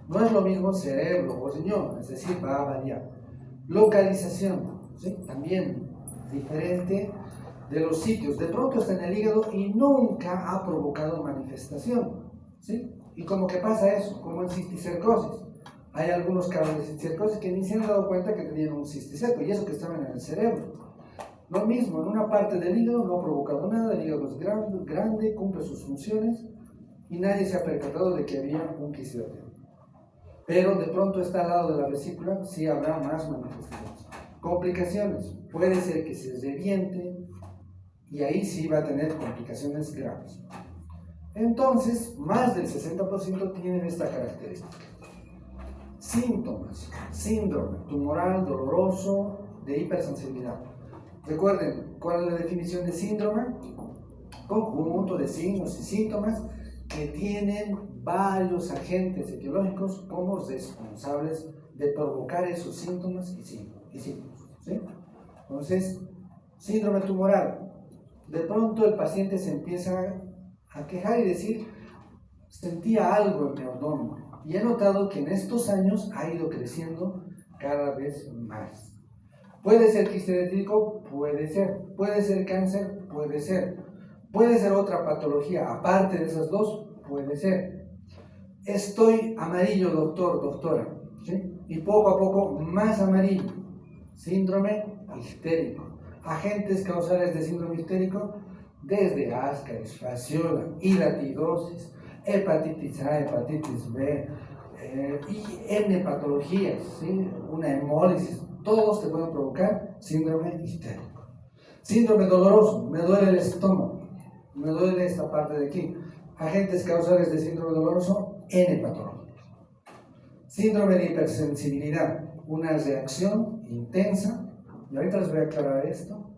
no es lo mismo cerebro o riñón, es decir, va a variar. Localización, ¿sí? También diferente de los sitios. De pronto está en el hígado y nunca ha provocado manifestación, ¿sí? Y como que pasa eso, como en cisticercosis. Hay algunos casos de cisticercosis que ni se han dado cuenta que tenían un cisticerco, y eso que estaban en el cerebro. Lo mismo, en una parte del hígado no ha provocado nada, el hígado es grande, cumple sus funciones, y nadie se ha percatado de que había un quiste. Pero de pronto está al lado de la vesícula, sí habrá más manifestaciones. Complicaciones, puede ser que se reviente, y ahí sí va a tener complicaciones graves. Entonces, más del 60% tienen esta característica. Síntomas: síndrome tumoral doloroso de hipersensibilidad. Recuerden, ¿cuál es la definición de síndrome? Conjunto de signos y síntomas que tienen varios agentes etiológicos como responsables de provocar esos síntomas y signos, ¿sí? Entonces, síndrome tumoral. De pronto el paciente se empieza a quejar y decir: sentía algo en mi abdomen. Y he notado que en estos años ha ido creciendo cada vez más. ¿Puede ser quiste hidatídico? Puede ser. ¿Puede ser cáncer? Puede ser. ¿Puede ser otra patología aparte de esas dos? Puede ser. Estoy amarillo, doctor, doctora, ¿sí? Y poco a poco más amarillo. síndrome histérico. Agentes causales de síndrome histérico, desde ascaris, fasciola, hidratidosis, hepatitis A, hepatitis B, y N patologías, ¿sí? Una hemólisis, todos te pueden provocar síndrome histérico. Síndrome doloroso, me duele el estómago, me duele esta parte de aquí. Agentes causales de síndrome doloroso, N patologías. Síndrome de hipersensibilidad, una reacción intensa, y ahorita les voy a aclarar esto.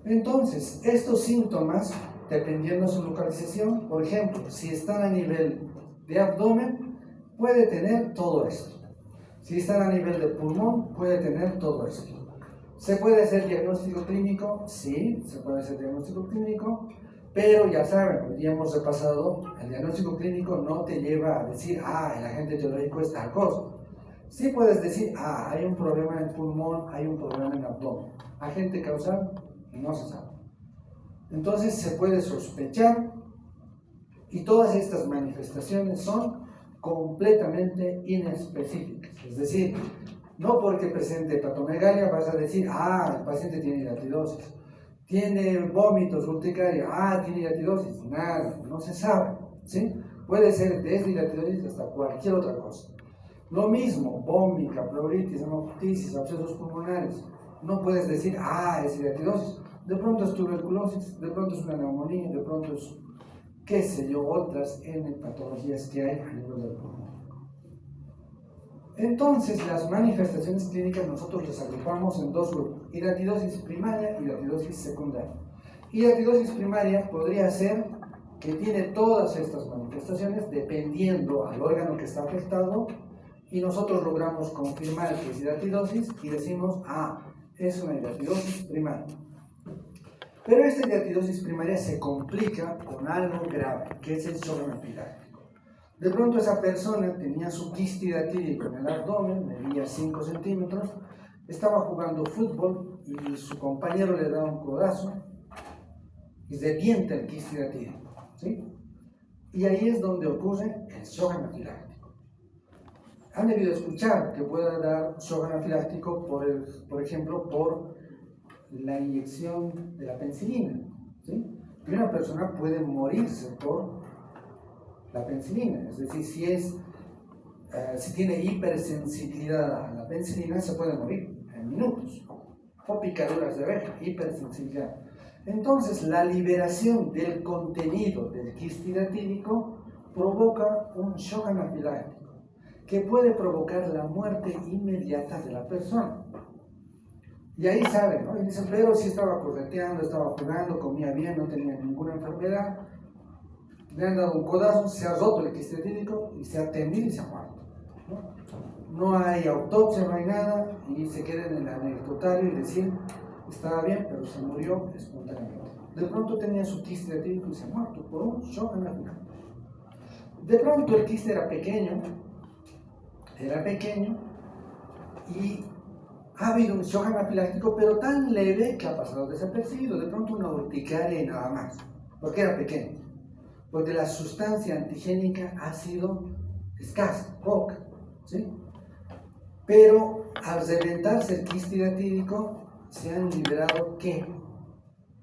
Entonces, estos síntomas, dependiendo de su localización, por ejemplo, si están a nivel de abdomen, puede tener todo esto. Si están a nivel de pulmón, puede tener todo esto. ¿Se puede hacer diagnóstico clínico? Sí, se puede hacer diagnóstico clínico, pero ya saben, hoy día hemos repasado, el diagnóstico clínico no te lleva a decir, el agente etiológico es tal cosa. Sí puedes decir, hay un problema en el pulmón, hay un problema en el abdomen. Agente causal, no se sabe. Entonces se puede sospechar, y todas estas manifestaciones son completamente inespecíficas. Es decir, no porque presente hepatomegalia vas a decir, el paciente tiene hidratidosis. Tiene vómitos, urticaria, tiene hidratidosis. Nada, no se sabe, ¿sí? Puede ser desde hidratidosis hasta cualquier otra cosa. Lo mismo, vómica, pleuritis, hemoptisis, abscesos pulmonares. No puedes decir, es hidratidosis. De pronto es tuberculosis, de pronto es una neumonía, de pronto es, qué sé yo, otras N patologías que hay a nivel del pulmón. Entonces, las manifestaciones clínicas nosotros las agrupamos en dos grupos: hidratidosis primaria y hidratidosis secundaria. Hidratidosis primaria podría ser que tiene todas estas manifestaciones dependiendo al órgano que está afectado, y nosotros logramos confirmar que es hidratidosis y decimos, es una hidratidosis primaria. Pero esta hidratidosis primaria se complica con algo grave, que es el shock anafiláctico. De pronto esa persona tenía su quiste hidratídico en el abdomen, medía 5 centímetros, estaba jugando fútbol y su compañero le da un codazo y revienta el quiste hidratídico, ¿sí? Y ahí es donde ocurre el shock anafiláctico. Han debido escuchar que puede dar shock anafiláctico, por ejemplo, por la inyección de la penicilina, ¿sí? Y una persona puede morirse por la penicilina, es decir, si tiene hipersensibilidad a la penicilina, se puede morir en minutos, o picaduras de abeja, hipersensibilidad. Entonces, la liberación del contenido del quiste hidratídico provoca un shock anafiláctico que puede provocar la muerte inmediata de la persona. Y ahí saben, ¿no? Y dicen, pero si estaba correteando, estaba jugando, comía bien, no tenía ninguna enfermedad, le han dado un codazo, se ha roto el quiste hidratídico y se ha tendido y se ha muerto, ¿no? No hay autopsia, no hay nada, y se quedan en el anecdotario y decir, estaba bien, pero se murió espontáneamente. De pronto tenía su quiste hidratídico y se ha muerto por un shock anafiláctico. De pronto el quiste era pequeño y ha habido un shock anafiláctico, pero tan leve que ha pasado desapercibido. De pronto una urticaria y nada más, porque era pequeño, porque la sustancia antigénica ha sido escasa, poca, ¿sí? Pero al reventarse el quiste hidratídico se han liberado, ¿qué?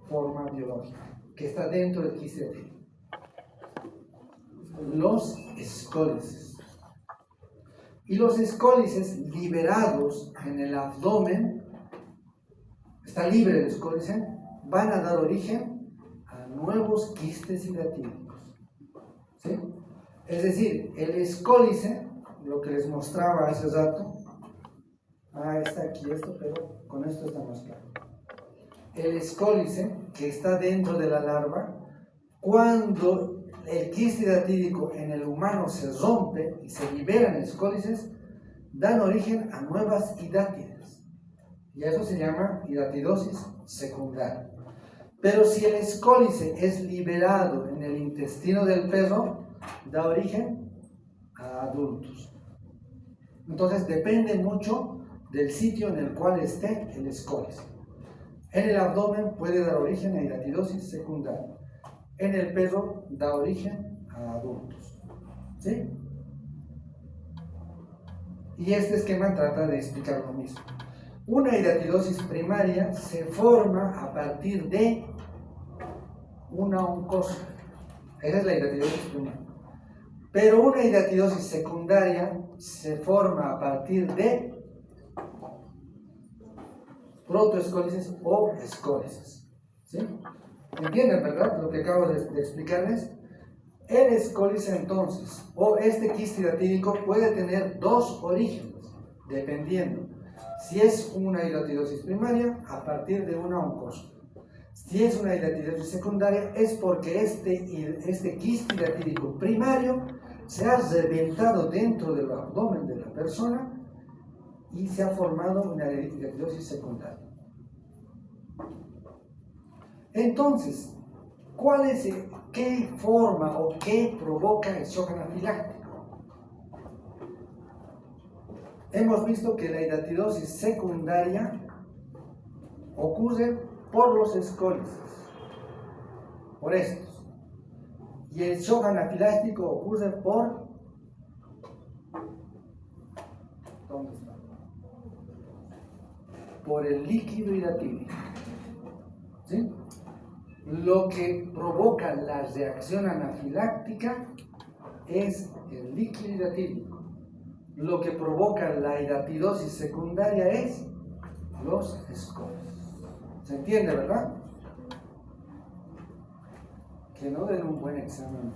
Forma biológica que está dentro del quiste hidratídico: los escólices. Y los escólices liberados en el abdomen, está libre el escólice, van a dar origen a nuevos quistes hidratídicos, ¿sí? Es decir, el escólice, lo que les mostraba hace rato, está aquí esto, pero con esto está más claro. El escólice que está dentro de la larva, cuando el quiste hidratídico en el humano se rompe y se liberan escólices, dan origen a nuevas hidátides, y eso se llama hidatidosis secundaria. Pero si el escólice es liberado en el intestino del perro, da origen a adultos. Entonces depende mucho del sitio en el cual esté el escólice. En el abdomen puede dar origen a hidatidosis secundaria. En el perro da origen a adultos, ¿sí? Y este esquema trata de explicar lo mismo. Una hidatidosis primaria se forma a partir de una oncosa. Esa es la hidatidosis primaria. Pero una hidatidosis secundaria se forma a partir de protoescólisis o escólisis. ¿Sí? ¿Entienden, verdad? Lo que acabo de explicarles. El escólisis entonces, o este quiste hidatídico, puede tener dos orígenes, dependiendo si es una hidatidosis primaria a partir de una oncosa. Si es una hidatidosis secundaria es porque este quiste hidatídico primario se ha reventado dentro del abdomen de la persona y se ha formado una hidatidosis secundaria. Entonces, ¿qué forma o qué provoca el shock anafiláctico? Hemos visto que la hidatidosis secundaria ocurre por los escólisis, por estos. Y el shock anafiláctico ocurre por... ¿Dónde está? Por el líquido hidatídico. ¿Sí? Lo que provoca la reacción anafiláctica es el líquido hidatídico. Lo que provoca la hidatidosis secundaria es los escólisis. ¿Se entiende, verdad? Que no den un buen examen.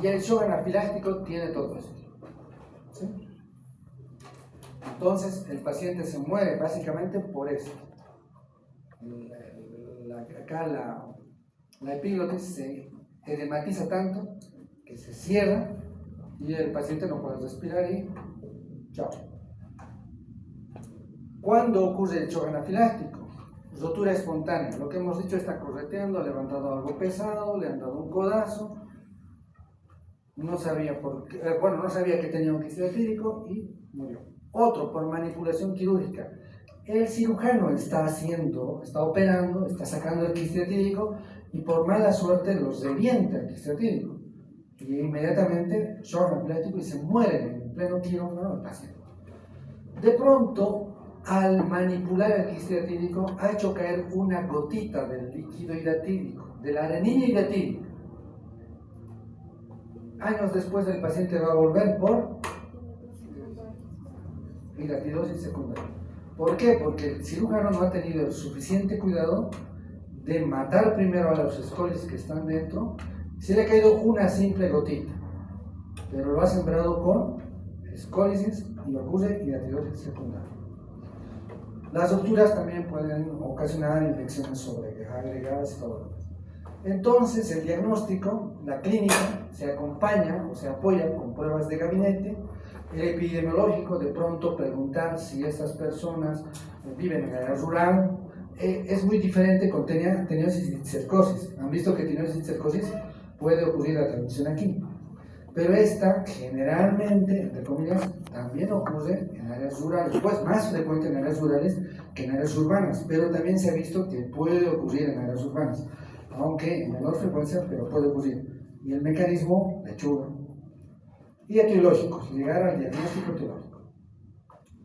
Y el shock anafiláctico tiene todo esto. ¿Sí? Entonces el paciente se muere básicamente por esto. Acá la epiglotis se edematiza tanto que se cierra y el paciente no puede respirar y chao. ¿Cuándo ocurre el shock anafiláctico? Rotura espontánea. Lo que hemos dicho, está correteando, ha levantado algo pesado, le han dado un codazo, no sabía no sabía que tenía un quiste hidatídico y murió. Otro, por manipulación quirúrgica. El cirujano está operando, está sacando el quiste hidatídico y por mala suerte los revienta el quiste hidatídico. Y inmediatamente shock anafiláctico y se muere en pleno quirófano el paciente. De pronto, al manipular el quiste hidatídico, ha hecho caer una gotita del líquido hidatídico, de la arenilla hidatídica. Años después el paciente va a volver por hidatidosis secundaria. ¿Por qué? Porque el cirujano no ha tenido el suficiente cuidado de matar primero a los escólisis que están dentro. Se le ha caído una simple gotita, pero lo ha sembrado con escólisis y ocurre hidatidosis secundaria. Las rupturas también pueden ocasionar infecciones sobreagregadas y todo lo demás. Entonces el diagnóstico, la clínica, se acompaña o se apoya con pruebas de gabinete. El epidemiológico, de pronto preguntar si estas personas viven en el área rural, es muy diferente con teniosis y cercosis. Han visto que teniosis y cercosis puede ocurrir la transmisión aquí, pero esta generalmente, entre comillas, también ocurre en áreas rurales, pues más frecuente en áreas rurales que en áreas urbanas, pero también se ha visto que puede ocurrir en áreas urbanas, aunque en menor frecuencia, pero puede ocurrir. Y el mecanismo, lechuga. Y etiológicos, llegar al diagnóstico etiológico.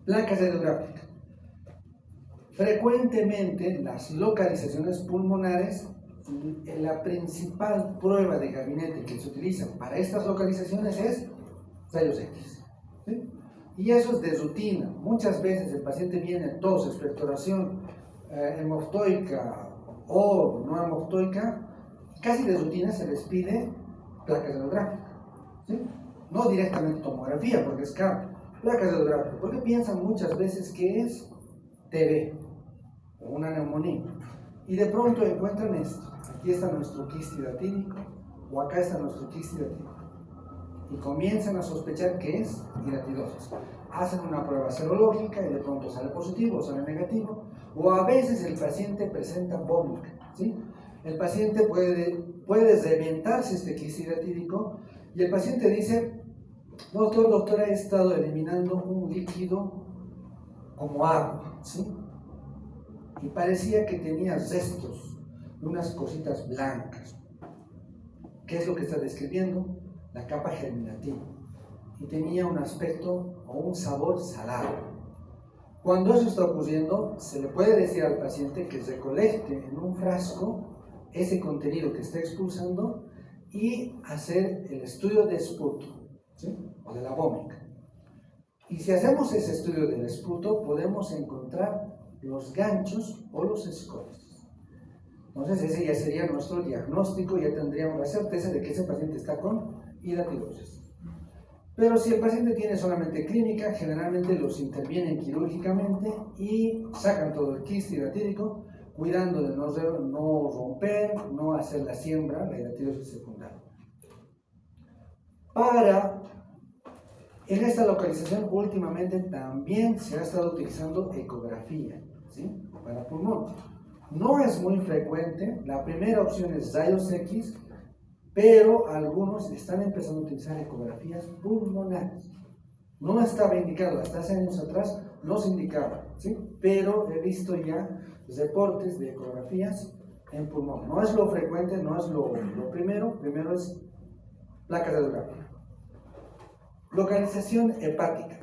Placas radiográficas. Frecuentemente las localizaciones pulmonares, la principal prueba de gabinete que se utiliza para estas localizaciones es rayos X. ¿Sí? Y eso es de rutina. Muchas veces el paciente viene tos, expectoración hemoftoica o no hemoftoica, casi de rutina se les pide placas radiográficas. ¿Sí? No directamente tomografía, porque es caro. Placas radiográficas, porque piensan muchas veces que es TB o una neumonía. Y de pronto encuentran esto. Aquí está nuestro quiste hidatídico, o acá está nuestro quiste hidatídico. Y comienzan a sospechar que es hidatidosis. Hacen una prueba serológica y de pronto sale positivo o sale negativo. O a veces el paciente presenta vómito. ¿Sí? El paciente puede reventarse este quiste hidatídico y el paciente dice: doctora, he estado eliminando un líquido como agua, ¿sí? Y parecía que tenía restos de unas cositas blancas. ¿Qué es lo que está describiendo? la capa germinativa, y tenía un aspecto o un sabor salado. Cuando eso está ocurriendo, se le puede decir al paciente que recolecte en un frasco ese contenido que está expulsando y hacer el estudio de esputo, ¿sí? O de la vómica. Y si hacemos ese estudio del esputo, podemos encontrar los ganchos o los escollos. Entonces ese ya sería nuestro diagnóstico, ya tendríamos la certeza de que ese paciente está con hidatidosis. Pero si el paciente tiene solamente clínica, generalmente los intervienen quirúrgicamente y sacan todo el quiste hidatídico, cuidando de no romper, no hacer la siembra, la hidatidosis secundaria. En esta localización últimamente también se ha estado utilizando ecografía, ¿sí? Para pulmón. No es muy frecuente, la primera opción es rayos X, pero algunos están empezando a utilizar ecografías pulmonares. No estaba indicado, hasta hace años atrás no se indicaba, ¿sí? Pero he visto ya reportes de ecografías en pulmón. No es lo frecuente, no es lo primero es placa radiográfica. Localización hepática.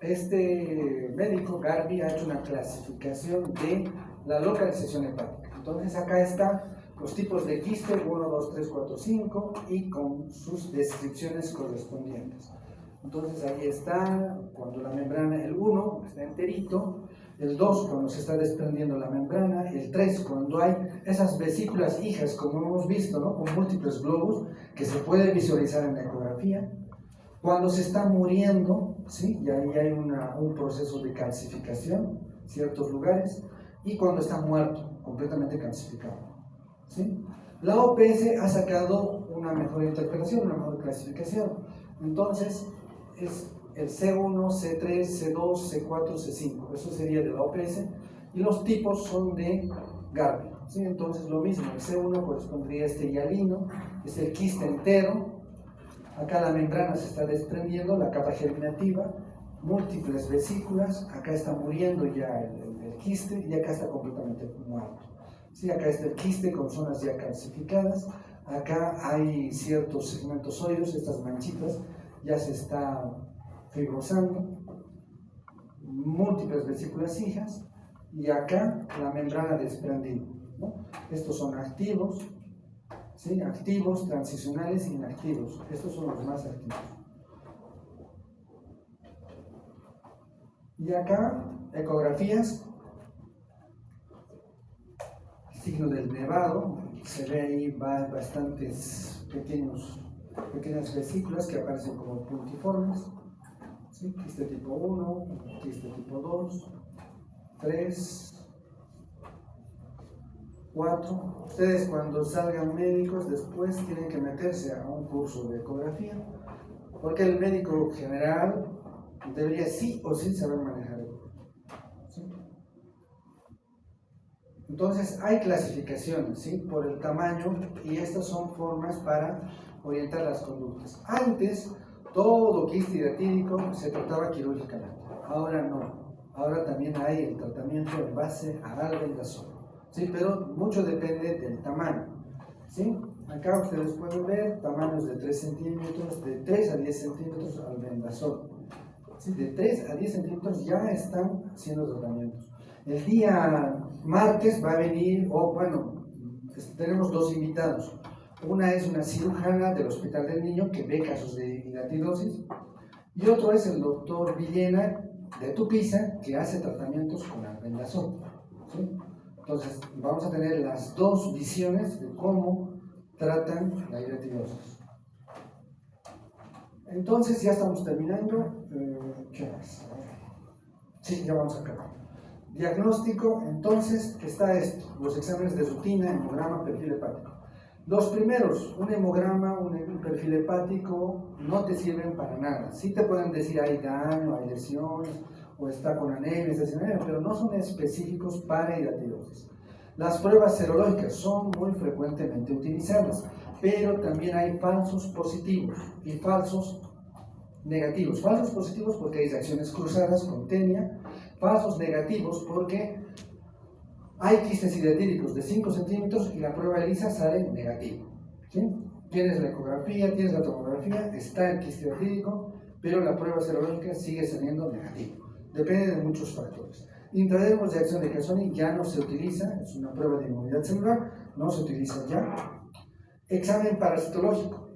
Este médico, Garbi, ha hecho una clasificación de la localización hepática. Entonces acá están los tipos de quiste, 1, 2, 3, 4, 5, y con sus descripciones correspondientes. Entonces ahí está cuando la membrana, el 1 está enterito, el 2 cuando se está desprendiendo la membrana, el 3 cuando hay esas vesículas hijas, como hemos visto, ¿no? Con múltiples globos que se puede visualizar en la ecografía. Cuando se está muriendo, ¿sí? Y ahí hay un proceso de calcificación, ciertos lugares, y cuando está muerto, completamente calcificado, ¿sí? La OPS ha sacado una mejor interpretación, una mejor clasificación. Entonces, es el C1, C3, C2, C4, C5. Eso sería de la OPS. Y los tipos son de Garbi, ¿sí? Entonces, lo mismo, el C1 correspondería a este hialino, es el quiste entero. Acá la membrana se está desprendiendo, la capa germinativa, múltiples vesículas, acá está muriendo ya el quiste y acá está completamente muerto. Sí, acá está el quiste con zonas ya calcificadas, acá hay ciertos segmentos óseos, estas manchitas ya se está fibrosando, múltiples vesículas hijas, y acá la membrana desprendida, ¿no? Estos son activos, ¿sí? Activos, transicionales e inactivos. Estos son los más activos. Y acá, ecografías, signo del nevado, se ve ahí bastantes pequeñas vesículas que aparecen como puntiformes, ¿sí? Quiste tipo 1, quiste tipo 2, 3, 4. Ustedes cuando salgan médicos después tienen que meterse a un curso de ecografía, porque el médico general debería sí o sí saber manejar ecografía, ¿sí? Entonces hay clasificaciones, ¿sí? Por el tamaño, y estas son formas para orientar las conductas. Antes todo quiste hidatídico se trataba quirúrgicamente, ahora no. Ahora también hay el tratamiento en base a albendazol, ¿sí? Pero mucho depende del tamaño, ¿sí? Acá ustedes pueden ver tamaños de 3 centímetros, de 3 a 10 centímetros albendazol, ¿sí? De 3 a 10 centímetros ya están haciendo tratamientos. El día martes va a venir, tenemos dos invitados. Una es una cirujana del Hospital del Niño que ve casos de hidatidosis, y otro es el doctor Villena de Tupiza, que hace tratamientos con albendazol, ¿sí? Entonces vamos a tener las dos visiones de cómo tratan la hidatidosis. Entonces ya estamos terminando. ¿Qué más? Sí, ya vamos a acabar. Diagnóstico, entonces está esto: los exámenes de rutina, hemograma, perfil hepático. Los primeros, un hemograma, un perfil hepático, no te sirven para nada. Sí te pueden decir hay daño, hay lesiones, o está con anemia, pero no son específicos para hidatidosis. Las pruebas serológicas son muy frecuentemente utilizadas, pero también hay falsos positivos y falsos negativos. Falsos positivos porque hay reacciones cruzadas con tenia, falsos negativos porque hay quistes hidatídicos de 5 centímetros y la prueba ELISA sale negativa, ¿sí? Tienes la ecografía, tienes la tomografía, está el quiste hidatídico, pero la prueba serológica sigue saliendo negativo. Depende de muchos factores. Intradermos de acción de Casoni ya no se utiliza, es una prueba de inmunidad celular, no se utiliza ya. Examen parasitológico.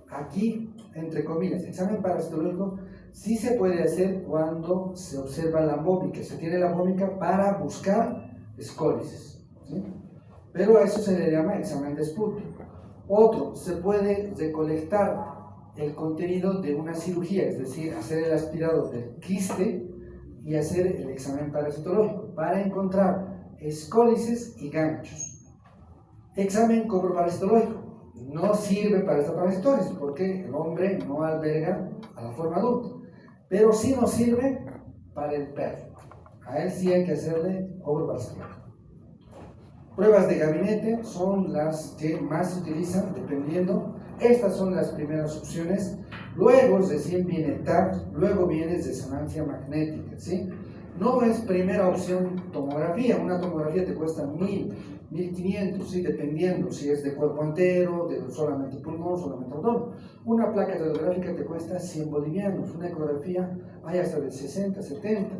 Aquí, entre comillas, examen parasitológico sí se puede hacer cuando se observa la mómica, se tiene la mómica para buscar escólices, ¿sí? Pero a eso se le llama examen de Sputum. Otro, se puede recolectar el contenido de una cirugía, es decir, hacer el aspirado del quiste y hacer el examen parasitológico para encontrar escólices y ganchos. Examen coproparasitológico. No sirve para esta parasitosis porque el hombre no alberga a la forma adulta, pero sí nos sirve para el perro. A él sí hay que hacerle coproparasitológico. Pruebas de gabinete son las que más se utilizan dependiendo. Estas son las primeras opciones. Luego recién viene TAC, luego viene resonancia magnética, ¿sí? No es primera opción tomografía. Una tomografía te cuesta 1000, 1500, ¿sí? Dependiendo si es de cuerpo entero, de solamente pulmón, solamente abdomen. Una placa radiográfica te cuesta 100 bolivianos. Una ecografía hay hasta de 60, 70.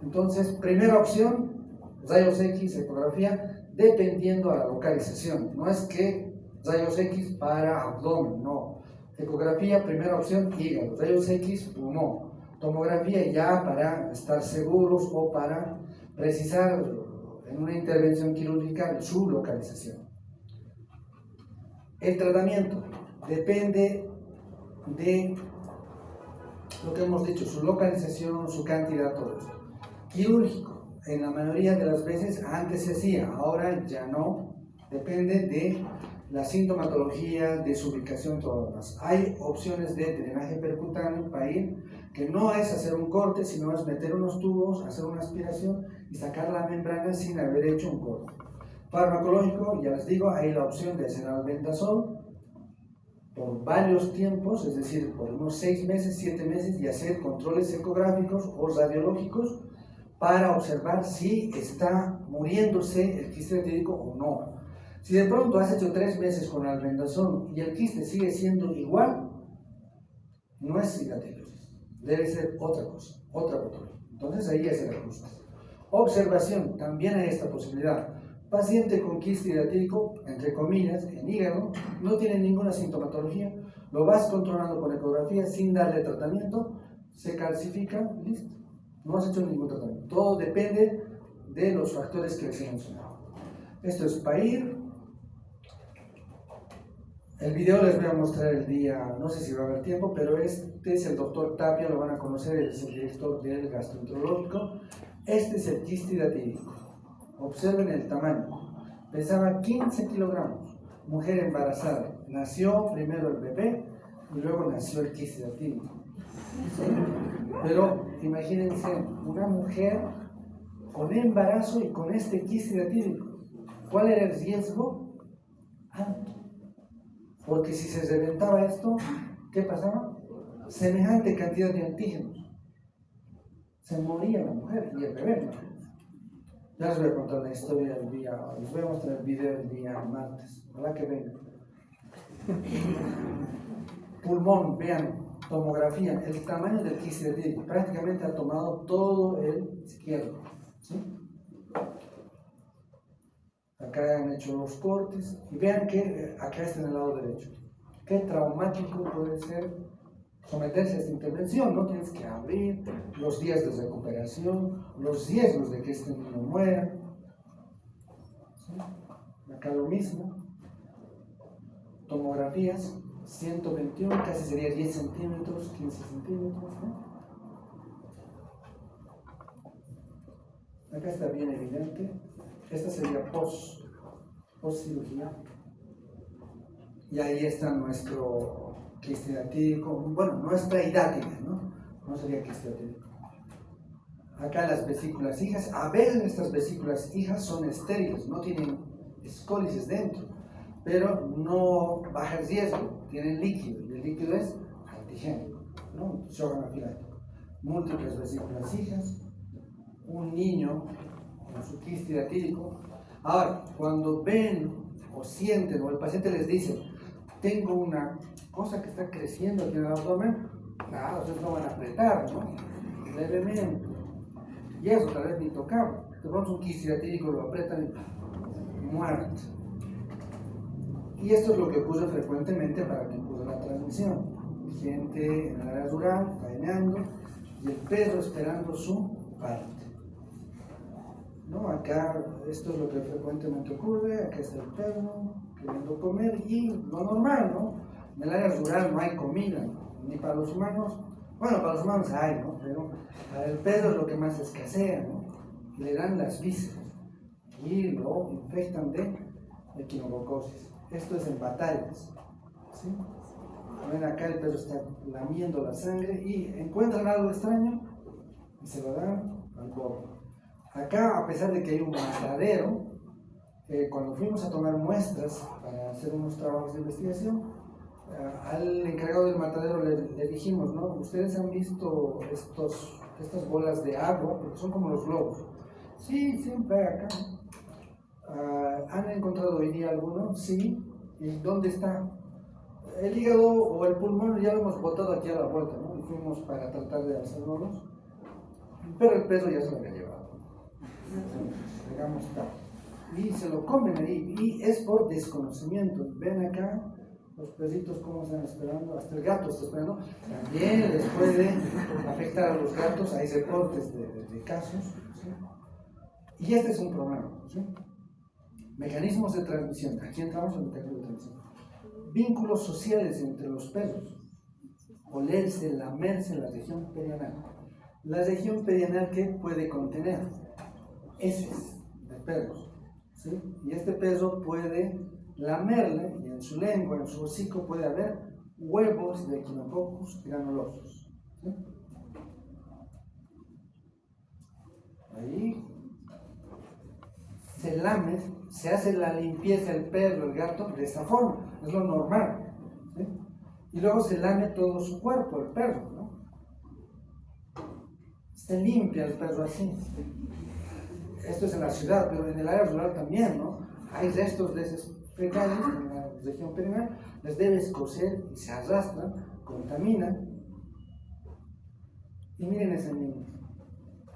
Entonces, primera opción, rayos X, ecografía, dependiendo a la localización. No es que rayos X para abdomen, no. Ecografía, primera opción, hígado. Rayos X, pulmón. Tomografía ya para estar seguros o para precisar en una intervención quirúrgica su localización. El tratamiento depende de lo que hemos dicho, su localización, su cantidad, todo esto. Quirúrgico, en la mayoría de las veces antes se hacía, ahora ya no, depende de la sintomatología, de su ubicación, todo lo demás. Hay opciones de drenaje percutáneo para ir, que no es hacer un corte, sino es meter unos tubos, hacer una aspiración y sacar la membrana sin haber hecho un corte. Farmacológico, ya les digo, hay la opción de hacer albendazol por varios tiempos, es decir, por unos 6 meses, 7 meses, y hacer controles ecográficos o radiológicos para observar si está muriéndose el quiste hidatídico o no. Si de pronto has hecho 3 meses con albendazol y el quiste sigue siendo igual, no es hidatidrosis, debe ser otra cosa, otra patología. Entonces ahí es el ajuste. Observación, también hay esta posibilidad. Paciente con quiste hidatídico, entre comillas, en hígado, no tiene ninguna sintomatología, lo vas controlando con ecografía sin darle tratamiento, se calcifica, listo. No has hecho ningún tratamiento. Todo depende de los factores que les he mencionado. Esto es para ir. El video les voy a mostrar el día, no sé si va a haber tiempo, pero este es el doctor Tapia, lo van a conocer, él es el director del gastroenterológico. Este es el quiste hidatídico. Observen el tamaño. Pesaba 15 kilogramos. Mujer embarazada. Nació primero el bebé y luego nació el quiste hidatídico. Pero imagínense, una mujer con embarazo y con este quiste hidatídico. ¿Cuál era el riesgo? Alto. Porque si se reventaba esto, ¿qué pasaba? Semejante cantidad de antígenos. Se moría la mujer y el bebé, ¿no? Ya les voy a contar la historia del día, les voy a mostrar el video del día martes. Ojalá que vengan. Pulmón, vean, tomografía, el tamaño del quiste hidatídico, prácticamente ha tomado todo el izquierdo, ¿sí? Acá han hecho los cortes y vean que acá está en el lado derecho. Qué traumático puede ser someterse a esta intervención, ¿no? Tienes que abrir los días de recuperación, los riesgos de que este niño muera. ¿Sí? Acá lo mismo. Tomografías, 121, casi sería 10 centímetros, 15 centímetros, ¿no? Acá está bien evidente. Esta sería post cirugía. Y ahí está nuestro quiste hidatídico, bueno, nuestra hidática, ¿no? No sería quiste hidatídico. Acá las vesículas hijas, a veces estas vesículas hijas son estériles, no tienen escólices dentro, pero no baja el riesgo, tienen líquido, y el líquido es antigénico, ¿no? Shock anafiláctico. Múltiples vesículas hijas, un niño con su quiste hidatídico. Ahora, cuando ven o sienten, o el paciente les dice, tengo una cosa que está creciendo aquí en el abdomen, ustedes no van a apretar, ¿no? Levemente. Y eso tal vez ni tocar. De pronto un quisquiatídico lo apretan y muerto. Y esto es lo que ocurre frecuentemente para que ocurra la transmisión. Gente en el área rural, faenando, y el perro esperando su parte. ¿No? Acá esto es lo que frecuentemente ocurre, acá está el perro queriendo comer y lo normal, ¿no? En el área rural no hay comida, ni para los humanos, bueno, para los humanos hay, ¿no? Pero para el perro es lo que más escasea, ¿no? Le dan las vísceras y lo infectan de equinococosis. Esto es en batallas, ¿sí? Ven acá el perro está lamiendo la sangre y encuentran algo extraño y se lo dan al bobo. Acá, a pesar de que hay un matadero, cuando fuimos a tomar muestras para hacer unos trabajos de investigación, al encargado del matadero le dijimos, ¿no? ¿Ustedes han visto estas bolas de agua? Porque son como los globos. Sí, siempre hay acá. ¿Han encontrado hoy día alguno? Sí. ¿Y dónde está? El hígado o el pulmón ya lo hemos botado aquí a la vuelta, ¿no? Y fuimos para tratar de hacerlos, pero el perro ya se lo había llevado. Digamos, y se lo comen ahí, y es por desconocimiento. Ven acá los perritos cómo están esperando, hasta el gato está esperando. También les puede afectar a los gatos, hay reportes de casos, ¿sí? Y este es un problema, ¿sí? Mecanismos de transmisión, aquí entramos en el mecanismo de transmisión. Vínculos sociales entre los perros, olerse, lamerse la región perianal. La región perianal que puede contener heces de perros, ¿sí? Y este perro puede lamerle, y en su lengua, en su hocico puede haber huevos de Echinococcus granulosos, ¿sí? Ahí se lame, se hace la limpieza el perro, el gato, de esta forma, es lo normal, ¿sí? Y luego se lame todo su cuerpo, el perro, ¿no? Se limpia el perro así. Esto es en la ciudad, pero en el área rural también, ¿no? Hay restos de esos fecales en la región perineal, les debes coser y se arrastran, contaminan. Y miren ese niño,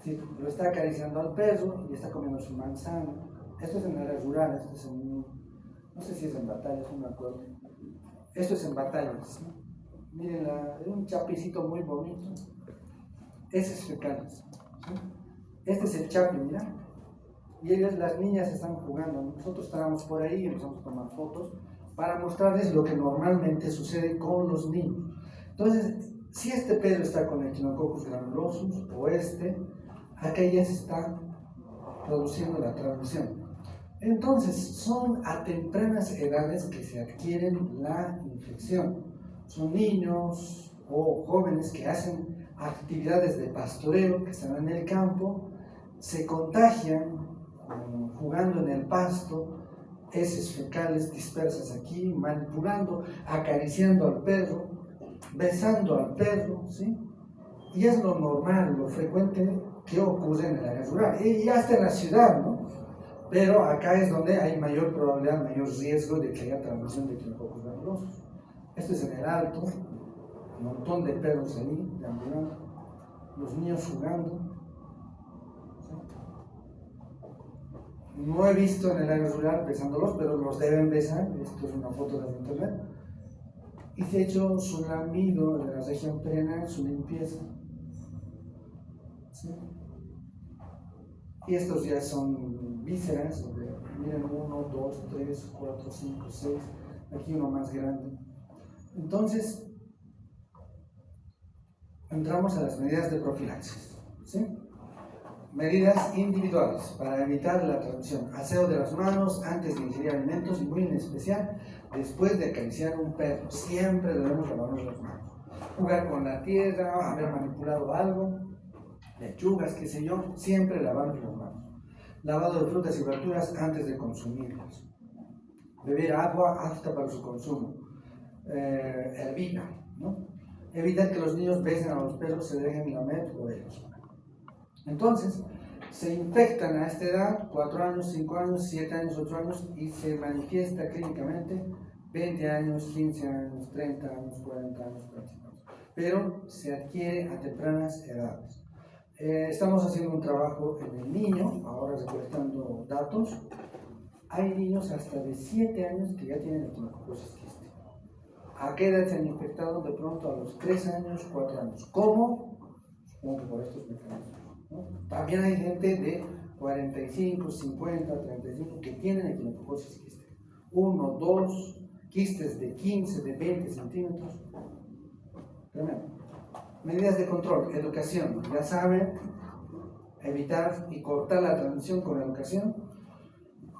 sí, lo está acariciando al perro y está comiendo su manzana. Esto es en el área rural, esto es en, no sé si es en Batallas, no me acuerdo. Esto es en Batallas, ¿no? Miren, es un chapicito muy bonito. Ese es fecales, ¿sí? Este es el chapi, mira. Y ellas, las niñas están jugando. Nosotros estábamos por ahí y empezamos a tomar fotos para mostrarles lo que normalmente sucede con los niños. Entonces, si este perro está con Echinococcus granulosus o acá ya se está produciendo la transmisión. Entonces, son a tempranas edades que se adquieren la infección. Son niños o jóvenes que hacen actividades de pastoreo, que están en el campo, se contagian jugando en el pasto, heces fecales dispersas aquí, manipulando, acariciando al perro, besando al perro, ¿sí? Y es lo normal, lo frecuente que ocurre en el área rural, y hasta en la ciudad, ¿no? Pero acá es donde hay mayor probabilidad, mayor riesgo de que haya transmisión de Echinococcus granulosus. Esto es en el alto, un montón de perros ahí, deambulando, los niños jugando. No he visto en el área rural besándolos, pero los deben besar. Esto es una foto de internet. Y se ha hecho su lamido de la región perineal, su limpieza, ¿sí? Y estos ya son vísceras, miren, 1, 2, 3, 4, 5, 6, aquí uno más grande. Entonces, entramos a las medidas de profilaxis, ¿sí? Medidas individuales para evitar la transmisión. Aseo de las manos antes de ingerir alimentos y muy en especial después de acariciar un perro. Siempre debemos lavarnos las manos. Jugar con la tierra, haber manipulado algo, lechugas, qué sé yo, siempre lavarnos las manos. Lavado de frutas y verduras antes de consumirlas. Beber agua apta para su consumo. Hervida, ¿no? Evitar que los niños besen a los perros, se dejen lamer por ellos. Entonces, se infectan a esta edad, 4 años, 5 años, 7 años, 8 años, y se manifiesta clínicamente 20 años, 15 años, 30 años, 40 años, 45 años, pero se adquiere a tempranas edades. Estamos haciendo un trabajo en el niño, ahora recolectando datos. Hay niños hasta de 7 años que ya tienen equinococosis quiste. ¿A qué edad se han infectado? De pronto a los 3 años, 4 años. ¿Cómo? Supongo que por estos mecanismos, ¿no? También hay gente de 45, 50, 35 que tienen equinococosis quiste. 1, 2, quistes de 15, de 20 centímetros. Tremendo. Medidas de control, educación. Ya saben, evitar y cortar la transmisión con educación.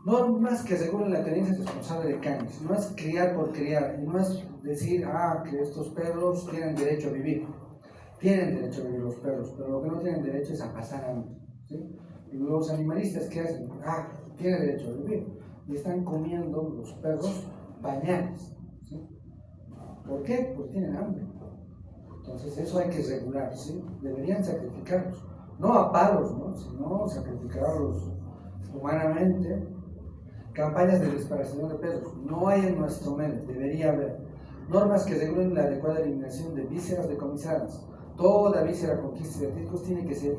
Normas que regulen la tenencia responsable de canes. No es criar por criar, y no es decir, que estos perros tienen derecho a vivir. Tienen derecho a vivir los perros, pero lo que no tienen derecho es a pasar hambre, ¿sí? Y los animalistas, ¿qué hacen? Tienen derecho a vivir. Y están comiendo los perros pañales, ¿sí? ¿Por qué? Porque tienen hambre. Entonces eso hay que regular, ¿sí? Deberían sacrificarlos. No a palos, ¿no? Sino sacrificarlos humanamente. Campañas de desparasitación de perros. No hay en nuestro medio, debería haber. Normas que regulen la adecuada eliminación de vísceras decomisadas. Toda víscera con quistes ciáticos tiene que ser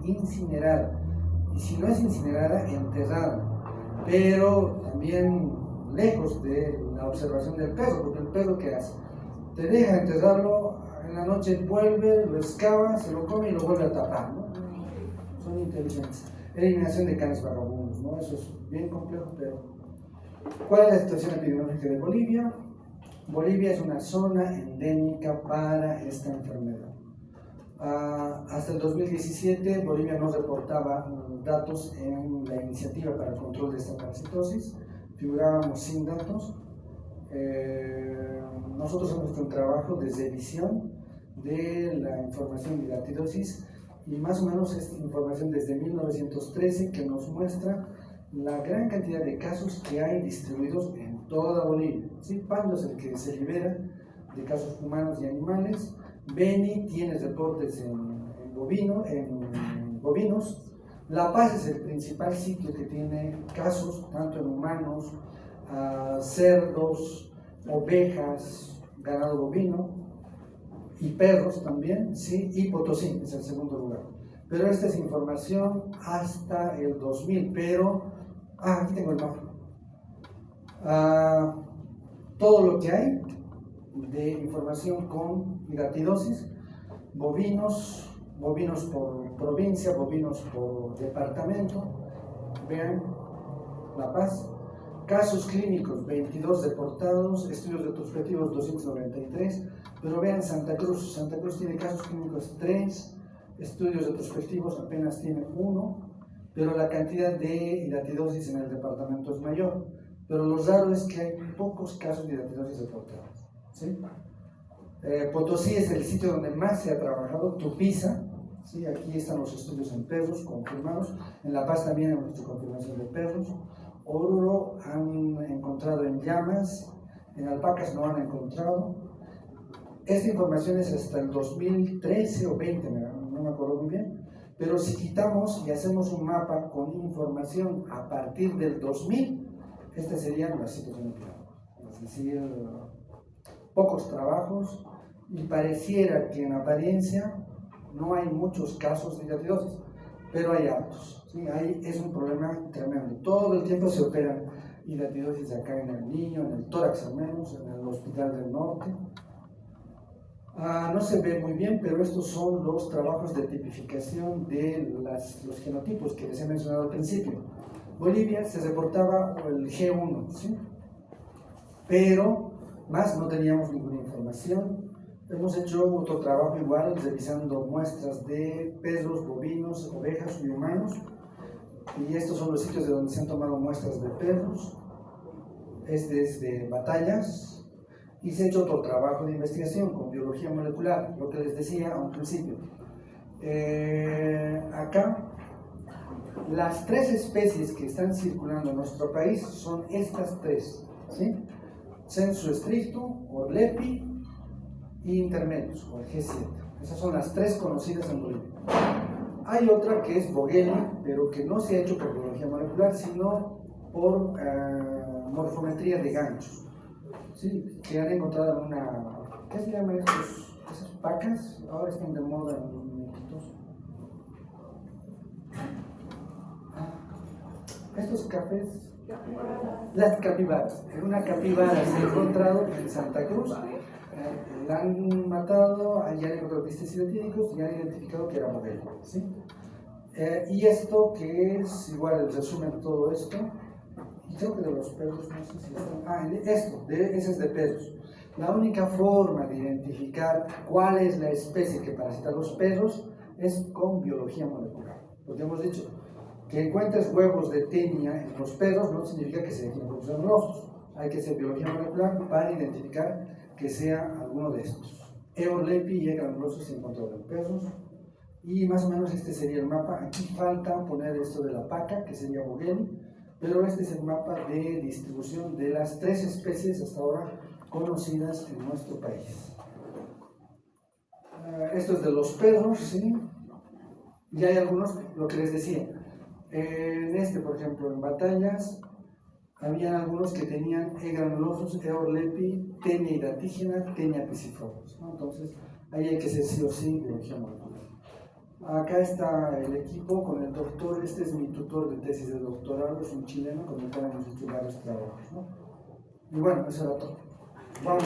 incinerada. Y si no es incinerada, enterrada. Pero también lejos de la observación del perro, porque el perro, ¿qué hace? Te deja enterrarlo, en la noche vuelve, lo excava, se lo come y lo vuelve a tapar, ¿no? Son inteligentes. Eliminación de canes vagabundos, ¿no? Eso es bien complejo, pero ¿cuál es la situación epidemiológica de Bolivia? Bolivia es una zona endémica para esta enfermedad. Hasta el 2017 Bolivia no reportaba datos en la iniciativa para el control de esta parasitosis, figurábamos sin datos. Nosotros hemos hecho un trabajo de revisión de la información de latidosis y más o menos esta información desde 1913 que nos muestra la gran cantidad de casos que hay distribuidos en toda Bolivia. ¿Sí? Pando es el que se libera de casos humanos y animales. Beni tiene reportes en bovinos. La Paz es el principal sitio que tiene casos tanto en humanos, cerdos, ovejas, ganado bovino y perros también, ¿sí? Y Potosí es el segundo lugar. Pero esta es información hasta el 2000, pero aquí tengo el mapa. Todo lo que hay de información con hidatidosis, bovinos por provincia, bovinos por departamento, vean, La Paz, casos clínicos 22 reportados, estudios retrospectivos 293, pero vean Santa Cruz tiene casos clínicos 3, estudios retrospectivos apenas tiene 1, pero la cantidad de hidatidosis en el departamento es mayor. Pero lo raro es que hay pocos casos de hidatidosis reportados, ¿sí? Potosí es el sitio donde más se ha trabajado. Tupiza, ¿sí? Aquí están los estudios en perros confirmados. En La Paz también hemos hecho confirmación de perros. Oruro han encontrado en llamas, en alpacas no han encontrado. Esta información es hasta el 2013 o 20, no me acuerdo muy bien. Pero si quitamos y hacemos un mapa con información a partir del 2000, esta sería la situación epidemiológica. Es decir, pocos trabajos y pareciera que en apariencia no hay muchos casos de hidatidosis, pero hay hartos, ¿sí? Es un problema tremendo. Todo el tiempo se opera hidatidosis acá en el niño, en el tórax al menos, en el Hospital del Norte. No se ve muy bien, pero estos son los trabajos de tipificación de los genotipos que les he mencionado al principio. Bolivia se reportaba el G1, ¿sí? Pero más no teníamos ninguna información. Hemos hecho otro trabajo igual, revisando muestras de perros, bovinos, ovejas y humanos. Y estos son los sitios de donde se han tomado muestras de perros. Es desde Batallas. Y se ha hecho otro trabajo de investigación con biología molecular, lo que les decía a un principio. Acá, las 3 especies que están circulando en nuestro país son estas 3, ¿sí? Censo estricto, Orlepi y intermedios, o el G7. Esas son las 3 conocidas en Bolivia. Hay otra que es Vogeli, pero que no se ha hecho por biología molecular, sino por morfometría de ganchos. ¿sí? Que han encontrado una, ¿qué se llama esas pacas? Ahora están de moda en los muñequitos. Estos cafés, las capibaras. Una capibara se ha encontrado en Santa Cruz. La han matado, ya han encontrado pesticidas científicos y han identificado que era modelo. ¿Sí? Y esto que es igual el resumen de todo esto, y creo que de los perros, no sé si ese es de perros. La única forma de identificar cuál es la especie que parasita a los perros es con biología molecular. Porque hemos dicho que encuentres huevos de tenia en los perros no significa que sean huevos granulosos. Hay que hacer biología molecular para identificar que sea alguno de estos. Eorlepi y E. granuloso se encontró en perros. Y más o menos este sería el mapa. Aquí falta poner esto de la paca, que sería Bogeli, pero este es el mapa de distribución de las 3 especies hasta ahora conocidas en nuestro país. Esto es de los perros, ¿sí? Y hay algunos, lo que les decía, en por ejemplo, en batallas, había algunos que tenían E. granulosos, Eorlepi, Tenia hidratígena, Tenia pisciformes, ¿no? Entonces, ahí hay que hacer sí o sí biología molecular. Acá está el equipo con el doctor, este es mi tutor de tesis de doctorado, es un chileno con el cual hemos hecho varios trabajos, ¿no? Y bueno, eso era todo. Vamos.